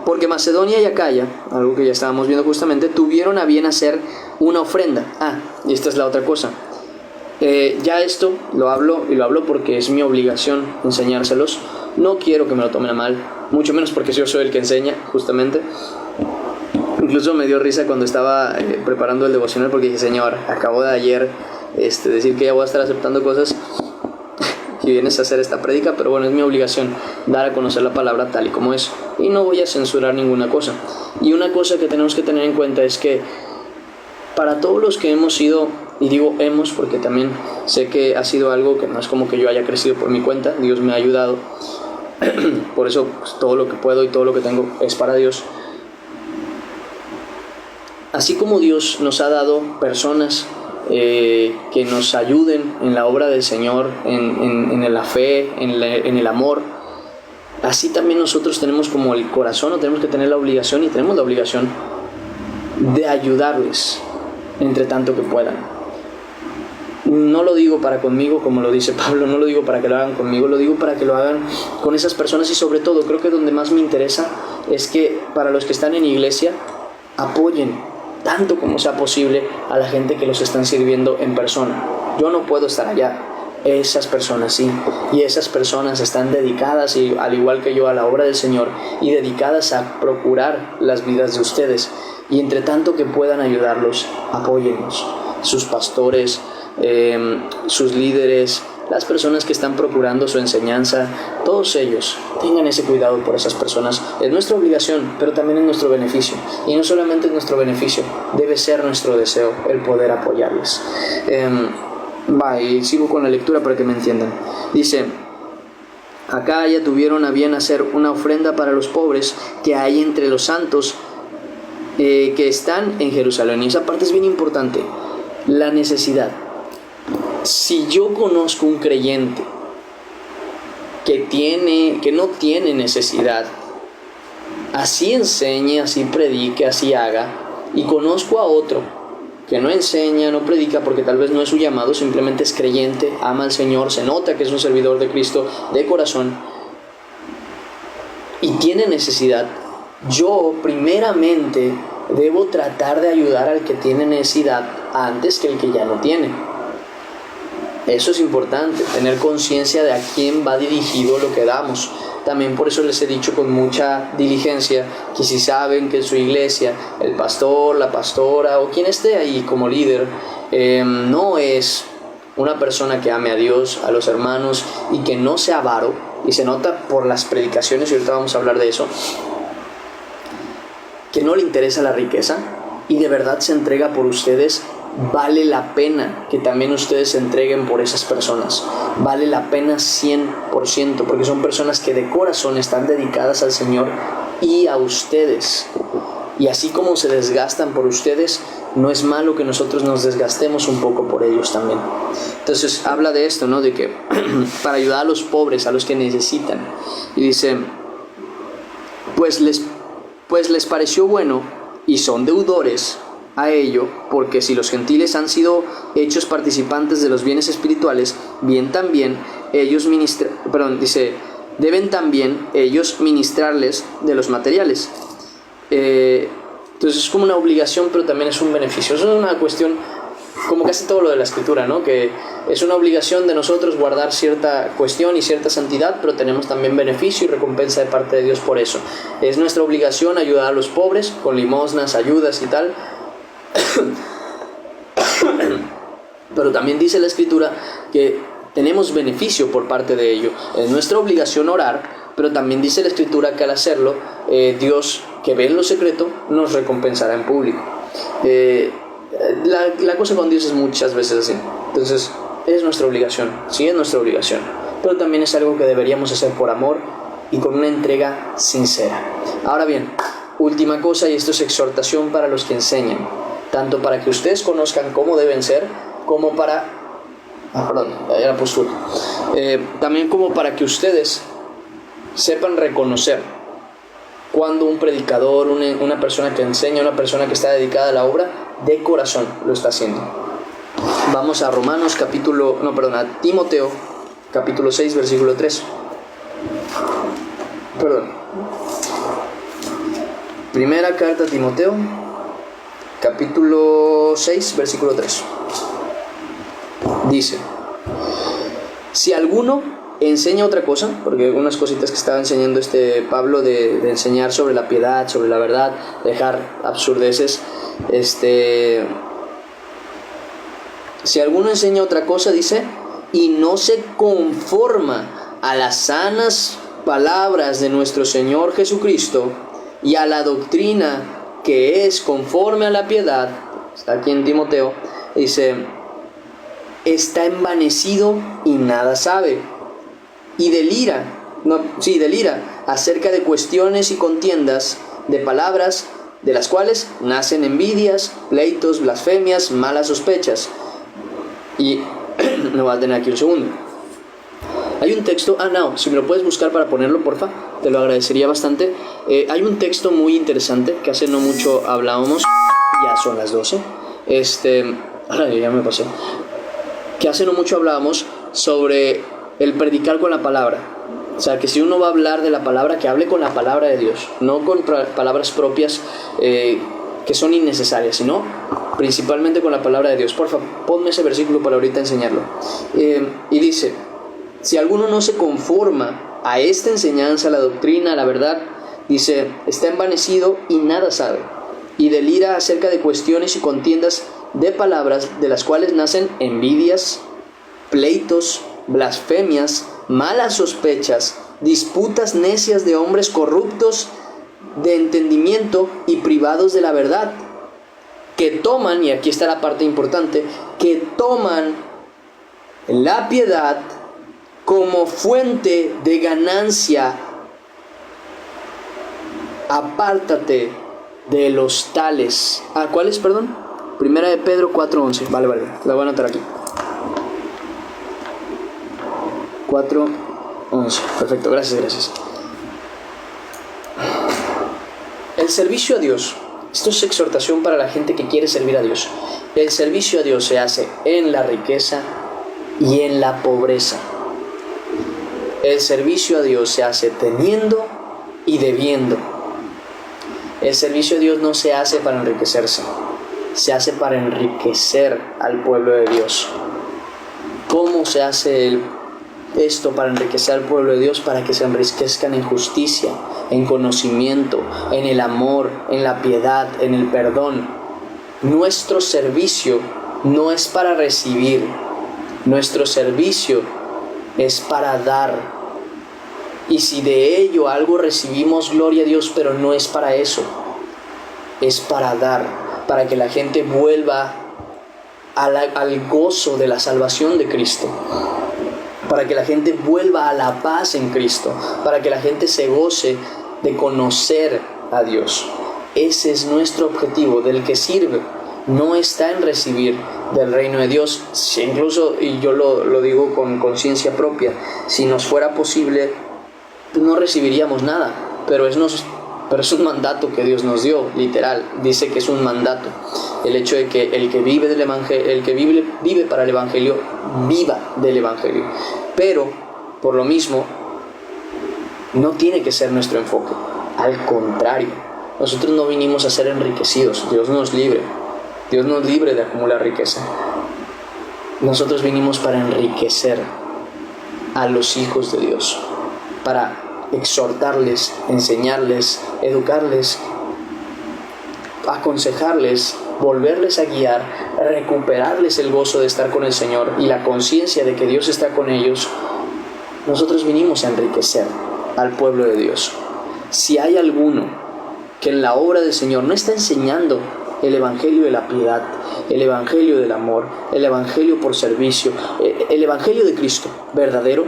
S1: porque Macedonia y Acaya, algo que ya estábamos viendo justamente, tuvieron a bien hacer una ofrenda. Y esta es la otra cosa. Ya esto lo hablo porque es mi obligación enseñárselos. No quiero que me lo tomen a mal, mucho menos porque yo soy el que enseña, justamente. Incluso me dio risa cuando estaba preparando el devocional, porque dije: Señor, acabo de ayer decir que ya voy a estar aceptando cosas y vienes a hacer esta prédica, pero bueno, es mi obligación dar a conocer la palabra tal y como es, y no voy a censurar ninguna cosa. Y una cosa que tenemos que tener en cuenta es que para todos los que hemos sido, y digo hemos porque también sé que ha sido algo que no es como que yo haya crecido por mi cuenta, Dios me ha ayudado, por eso pues, todo lo que puedo y todo lo que tengo es para Dios. Así como Dios nos ha dado personas que nos ayuden en la obra del Señor, en la fe, en el amor, así también nosotros tenemos como el corazón, o tenemos que tener la obligación, y tenemos la obligación de ayudarles entre tanto que puedan. No lo digo para conmigo, como lo dice Pablo, no lo digo para que lo hagan conmigo, lo digo para que lo hagan con esas personas. Y sobre todo, creo que donde más me interesa es que para los que están en iglesia, apoyen tanto como sea posible a la gente que los están sirviendo en persona. Yo no puedo estar allá, esas personas sí, y esas personas están dedicadas, y al igual que yo, a la obra del Señor, y dedicadas a procurar las vidas de ustedes. Y entre tanto que puedan ayudarlos, apóyenlos. Sus pastores, sus líderes, las personas que están procurando su enseñanza, todos ellos tengan ese cuidado por esas personas. Es nuestra obligación, pero también es nuestro beneficio. Y no solamente es nuestro beneficio, debe ser nuestro deseo el poder apoyarles. Y sigo con la lectura para que me entiendan. Dice: acá ya tuvieron a bien hacer una ofrenda para los pobres que hay entre los santos que están en Jerusalén. Y esa parte es bien importante, la necesidad. Si yo conozco un creyente que no tiene necesidad, así enseñe, así predique, así haga, y conozco a otro que no enseña, no predica porque tal vez no es su llamado, simplemente es creyente, ama al Señor, se nota que es un servidor de Cristo de corazón y tiene necesidad, yo primeramente debo tratar de ayudar al que tiene necesidad antes que el que ya no tiene. Eso es importante, tener conciencia de a quién va dirigido lo que damos. También por eso les he dicho con mucha diligencia que si saben que en su iglesia el pastor, la pastora o quien esté ahí como líder no es una persona que ame a Dios, a los hermanos, y que no sea avaro, y se nota por las predicaciones, y ahorita vamos a hablar de eso, que no le interesa la riqueza y de verdad se entrega por ustedes, vale la pena que también ustedes se entreguen por esas personas. Vale la pena 100%, porque son personas que de corazón están dedicadas al Señor y a ustedes. Y así como se desgastan por ustedes, no es malo que nosotros nos desgastemos un poco por ellos también. Entonces habla de esto, ¿no? De que para ayudar a los pobres, a los que necesitan. Y dice: pues les pareció bueno, y son deudores a ello, porque si los gentiles han sido hechos participantes de los bienes espirituales, bien también ellos deben también ellos ministrarles de los materiales. Entonces es como una obligación, pero también es un beneficio. Eso es una cuestión como casi todo lo de la Escritura, ¿no? Que es una obligación de nosotros guardar cierta cuestión y cierta santidad, pero tenemos también beneficio y recompensa de parte de Dios por eso. Es nuestra obligación ayudar a los pobres con limosnas, ayudas y tal. Pero también dice la Escritura que tenemos beneficio por parte de ello. Es nuestra obligación orar, pero también dice la Escritura que al hacerlo, Dios, que ve en lo secreto, nos recompensará en público. La cosa con Dios es muchas veces así. Entonces, es nuestra obligación, sí, es nuestra obligación. Pero también es algo que deberíamos hacer por amor y con una entrega sincera. Ahora bien, última cosa, y esto es exhortación para los que enseñan, tanto para que ustedes conozcan cómo deben ser, como para... la postura. También como para que ustedes sepan reconocer cuando un predicador, una persona que enseña, una persona que está dedicada a la obra, de corazón lo está haciendo. Vamos a Timoteo, capítulo 6, versículo 3. Primera carta a Timoteo, capítulo 6, versículo 3. Dice: si alguno enseña otra cosa, porque unas cositas que estaba enseñando Pablo de enseñar sobre la piedad, sobre la verdad, dejar absurdeces, si alguno enseña otra cosa, dice, y no se conforma a las sanas palabras de nuestro Señor Jesucristo y a la doctrina que es conforme a la piedad, está aquí en Timoteo, dice, está envanecido y nada sabe, y delira acerca de cuestiones y contiendas de palabras, de las cuales nacen envidias, pleitos, blasfemias, malas sospechas. Y me voy a tener aquí un segundo. Hay un texto, si me lo puedes buscar para ponerlo, porfa, te lo agradecería bastante. Hay un texto muy interesante que hace no mucho hablábamos, ya son las 12, ya me pasé, que hace no mucho hablábamos sobre el predicar con la palabra. O sea, que si uno va a hablar de la palabra, que hable con la palabra de Dios, no con palabras propias que son innecesarias, sino principalmente con la palabra de Dios. Por favor, ponme ese versículo para ahorita enseñarlo. Y dice, si alguno no se conforma a esta enseñanza, a la doctrina, a la verdad, dice, está envanecido y nada sabe, y delira acerca de cuestiones y contiendas de palabras, de las cuales nacen envidias, pleitos, blasfemias, malas sospechas, disputas necias de hombres corruptos de entendimiento y privados de la verdad, que toman, y aquí está la parte importante, que toman la piedad como fuente de ganancia. Apártate de los tales. ¿Cuáles, perdón? Primera de Pedro 4:11. Vale, la voy a anotar aquí. 4:11. Perfecto, gracias. El servicio a Dios. Esto es exhortación para la gente que quiere servir a Dios. El servicio a Dios se hace en la riqueza y en la pobreza. El servicio a Dios se hace teniendo y debiendo. El servicio a Dios no se hace para enriquecerse, se hace para enriquecer al pueblo de Dios. ¿Cómo se hace esto para enriquecer al pueblo de Dios? Para que se enriquezcan en justicia, en conocimiento, en el amor, en la piedad, en el perdón. Nuestro servicio no es para recibir, nuestro servicio es para dar. Y si de ello algo recibimos, gloria a Dios, pero no es para eso, es para dar, para que la gente vuelva al gozo de la salvación de Cristo, para que la gente vuelva a la paz en Cristo, para que la gente se goce de conocer a Dios. Ese es nuestro objetivo. Del que sirve no está en recibir del reino de Dios. Si incluso, y yo lo digo con conciencia propia, si nos fuera posible, no recibiríamos nada, pero es un mandato que Dios nos dio, literal. Dice que es un mandato, el hecho de que el que vive del evangelio, el que vive para el evangelio, viva del evangelio. Pero por lo mismo no tiene que ser nuestro enfoque. Al contrario, nosotros no vinimos a ser enriquecidos, Dios nos libre. Dios nos libre de acumular riqueza. Nosotros vinimos para enriquecer a los hijos de Dios, para exhortarles, enseñarles, educarles, aconsejarles, volverles a guiar, recuperarles el gozo de estar con el Señor y la conciencia de que Dios está con ellos. Nosotros vinimos a enriquecer al pueblo de Dios. Si hay alguno que en la obra del Señor no está enseñando el evangelio de la piedad, el evangelio del amor, el evangelio por servicio, el evangelio de Cristo verdadero,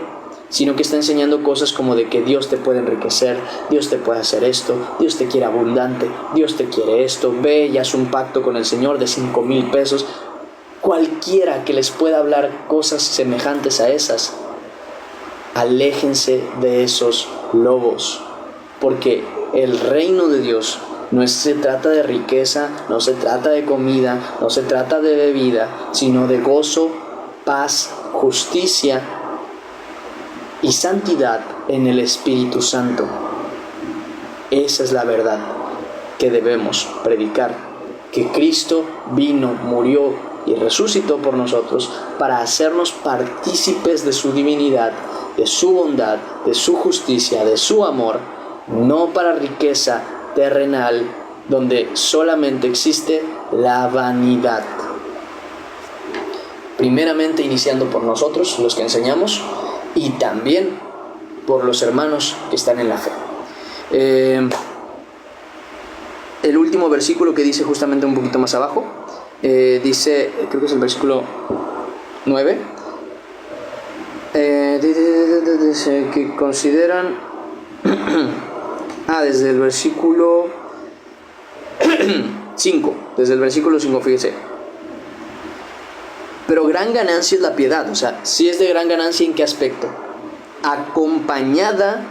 S1: sino que está enseñando cosas como de que Dios te puede enriquecer, Dios te puede hacer esto, Dios te quiere abundante, Dios te quiere esto, ve y haz un pacto con el Señor de 5,000 pesos. Cualquiera que les pueda hablar cosas semejantes a esas, aléjense de esos lobos, porque el reino de Dios no se trata de riqueza, no se trata de comida, no se trata de bebida, sino de gozo, paz, justicia y santidad en el Espíritu Santo. Esa es la verdad que debemos predicar, que Cristo vino, murió y resucitó por nosotros para hacernos partícipes de su divinidad, de su bondad, de su justicia, de su amor, no para riqueza terrenal donde solamente existe la vanidad. Primeramente iniciando por nosotros, los que enseñamos, y también por los hermanos que están en la fe. El último versículo que dice justamente un poquito más abajo, dice, creo que es el versículo 9, dice que consideran desde el versículo 5, desde el versículo 5, fíjese. Pero gran ganancia es la piedad, o sea, sí es de gran ganancia, ¿en qué aspecto? Acompañada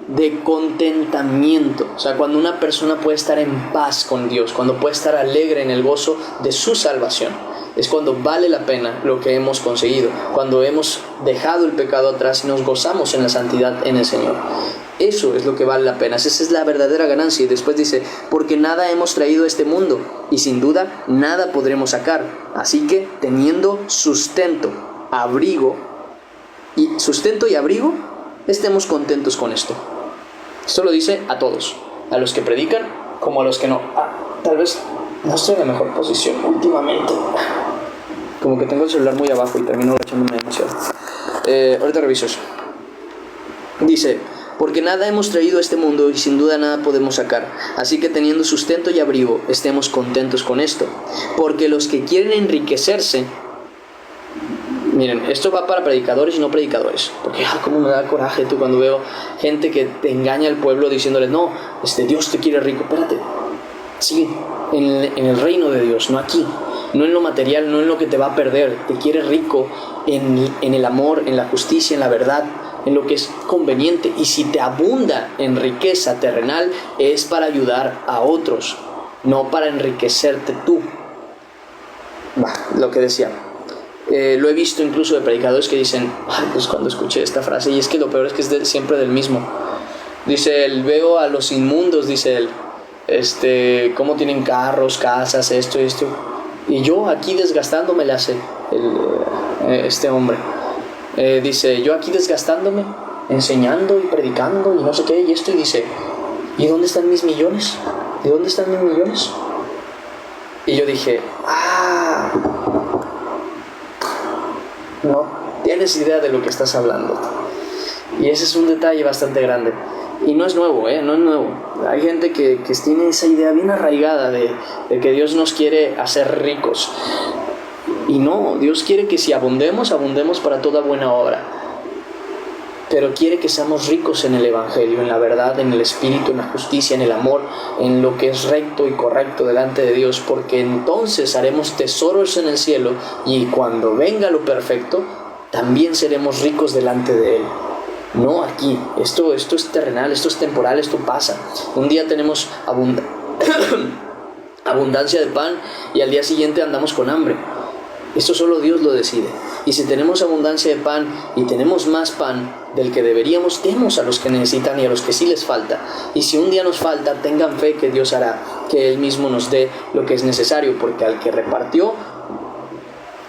S1: de contentamiento, o sea, cuando una persona puede estar en paz con Dios, cuando puede estar alegre en el gozo de su salvación, es cuando vale la pena lo que hemos conseguido, cuando hemos dejado el pecado atrás y nos gozamos en la santidad en el Señor. Eso es lo que vale la pena, esa es la verdadera ganancia. Y después dice, porque nada hemos traído a este mundo y sin duda nada podremos sacar, así que teniendo sustento y abrigo, estemos contentos con esto. Esto lo dice a todos, a los que predican como a los que no. Tal vez no estoy en la mejor posición últimamente, como que tengo el celular muy abajo y termino agachándome demasiado. Ahorita reviso eso. Dice, porque nada hemos traído a este mundo y sin duda nada podemos sacar, así que teniendo sustento y abrigo, estemos contentos con esto. Porque los que quieren enriquecerse, miren, esto va para predicadores y no predicadores, porque cómo me da coraje tú cuando veo gente que te engaña al pueblo diciéndoles, no, Dios te quiere rico. Espérate, sigue en el reino de Dios, no aquí, no en lo material, no en lo que te va a perder. Te quiere rico en el amor, en la justicia, en la verdad, en lo que es conveniente. Y si te abunda en riqueza terrenal, es para ayudar a otros, no para enriquecerte tú. Lo que decía, lo he visto incluso de predicadores que dicen, pues cuando escuché esta frase, y es que lo peor es que es siempre del mismo. Dice él, veo a los inmundos, dice él, cómo tienen carros, casas, esto y esto, y yo aquí desgastándome, le hace este hombre. Dice, yo aquí desgastándome, enseñando y predicando y no sé qué, y esto, y dice, ¿y dónde están mis millones? ¿De dónde están mis millones? Y yo dije, no tienes idea de lo que estás hablando. Y ese es un detalle bastante grande. Y no es nuevo, no es nuevo. Hay gente que tiene esa idea bien arraigada de que Dios nos quiere hacer ricos. Y no, Dios quiere que si abundemos para toda buena obra. Pero quiere que seamos ricos en el Evangelio, en la verdad, en el Espíritu, en la justicia, en el amor, en lo que es recto y correcto delante de Dios, porque entonces haremos tesoros en el cielo y cuando venga lo perfecto, también seremos ricos delante de Él. No aquí, esto es terrenal, esto es temporal, esto pasa. Un día tenemos abundancia de pan y al día siguiente andamos con hambre. Esto solo Dios lo decide. Y si tenemos abundancia de pan y tenemos más pan del que deberíamos, demos a los que necesitan y a los que sí les falta. Y si un día nos falta, tengan fe que Dios hará que Él mismo nos dé lo que es necesario, porque al que repartió,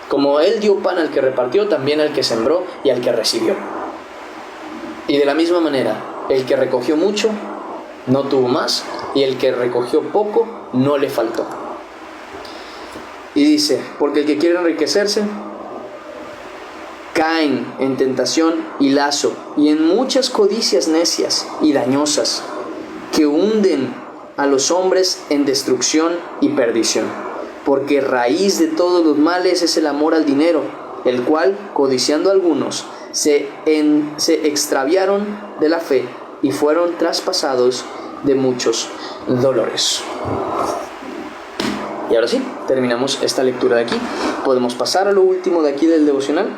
S1: como Él dio pan al que repartió, también al que sembró y al que recibió. Y de la misma manera, el que recogió mucho no tuvo más, y el que recogió poco no le faltó. Y dice, porque el que quiere enriquecerse, caen en tentación y lazo, y en muchas codicias necias y dañosas, que hunden a los hombres en destrucción y perdición. Porque raíz de todos los males es el amor al dinero, el cual, codiciando algunos, se extraviaron de la fe y fueron traspasados de muchos dolores. Y ahora sí, terminamos esta lectura de aquí. Podemos pasar a lo último de aquí del devocional.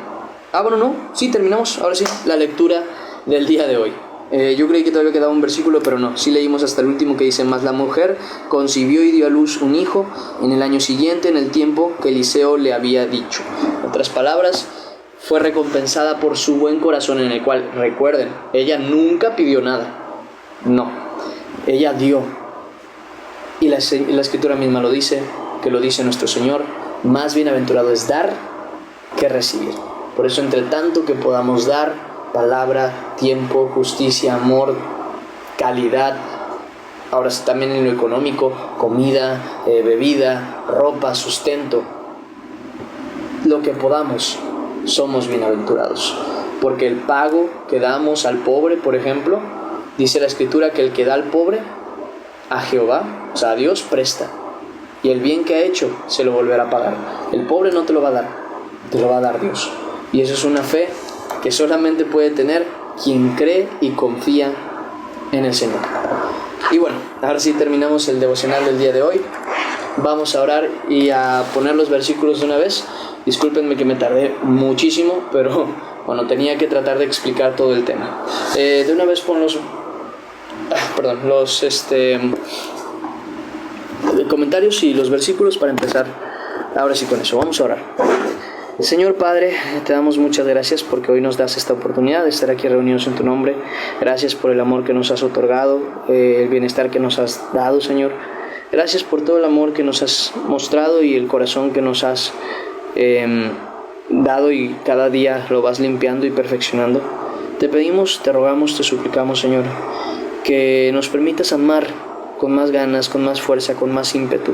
S1: Bueno, no, sí, terminamos, ahora sí, la lectura del día de hoy. Yo creí que todavía quedaba un versículo, pero no, sí leímos hasta el último que dice: mas la mujer concibió y dio a luz un hijo en el año siguiente, en el tiempo que Eliseo le había dicho. En otras palabras, fue recompensada por su buen corazón, en el cual, recuerden, ella nunca pidió nada. No, ella dio. Y la Escritura misma lo dice, que lo dice nuestro Señor: más bienaventurado es dar que recibir. Por eso, entre tanto que podamos dar, palabra, tiempo, justicia, amor, calidad, ahora también en lo económico, comida, bebida, ropa, sustento, lo que podamos, somos bienaventurados. Porque el pago que damos al pobre, por ejemplo, dice la Escritura que el que da al pobre, a Jehová, o sea, a Dios, presta, y el bien que ha hecho se lo volverá a pagar. El pobre no te lo va a dar, te lo va a dar Dios. Y eso es una fe que solamente puede tener quien cree y confía en el Señor. Y bueno, ahora sí terminamos el devocional del día de hoy. Vamos a orar y a poner los versículos de una vez. Discúlpenme que me tardé muchísimo, pero bueno, tenía que tratar de explicar todo el tema. De una vez pon los comentarios y los versículos para empezar. Ahora sí, con eso vamos a orar. Señor Padre, te damos muchas gracias porque hoy nos das esta oportunidad de estar aquí reunidos en tu nombre. Gracias por el amor que nos has otorgado, el bienestar que nos has dado, Señor. Gracias por todo el amor que nos has mostrado y el corazón que nos has dado, y cada día lo vas limpiando y perfeccionando. Te pedimos, te rogamos, te suplicamos, Señor, que nos permitas amar con más ganas, con más fuerza, con más ímpetu,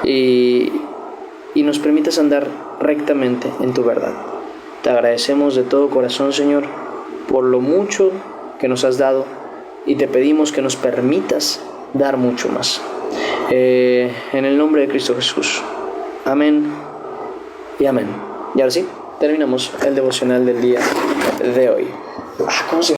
S1: y nos permitas andar rectamente en tu verdad. Te agradecemos de todo corazón, Señor, por lo mucho que nos has dado, y te pedimos que nos permitas dar mucho más. En el nombre de Cristo Jesús. Amén y amén. Y ahora sí, terminamos el devocional del día de hoy. ¿Cómo se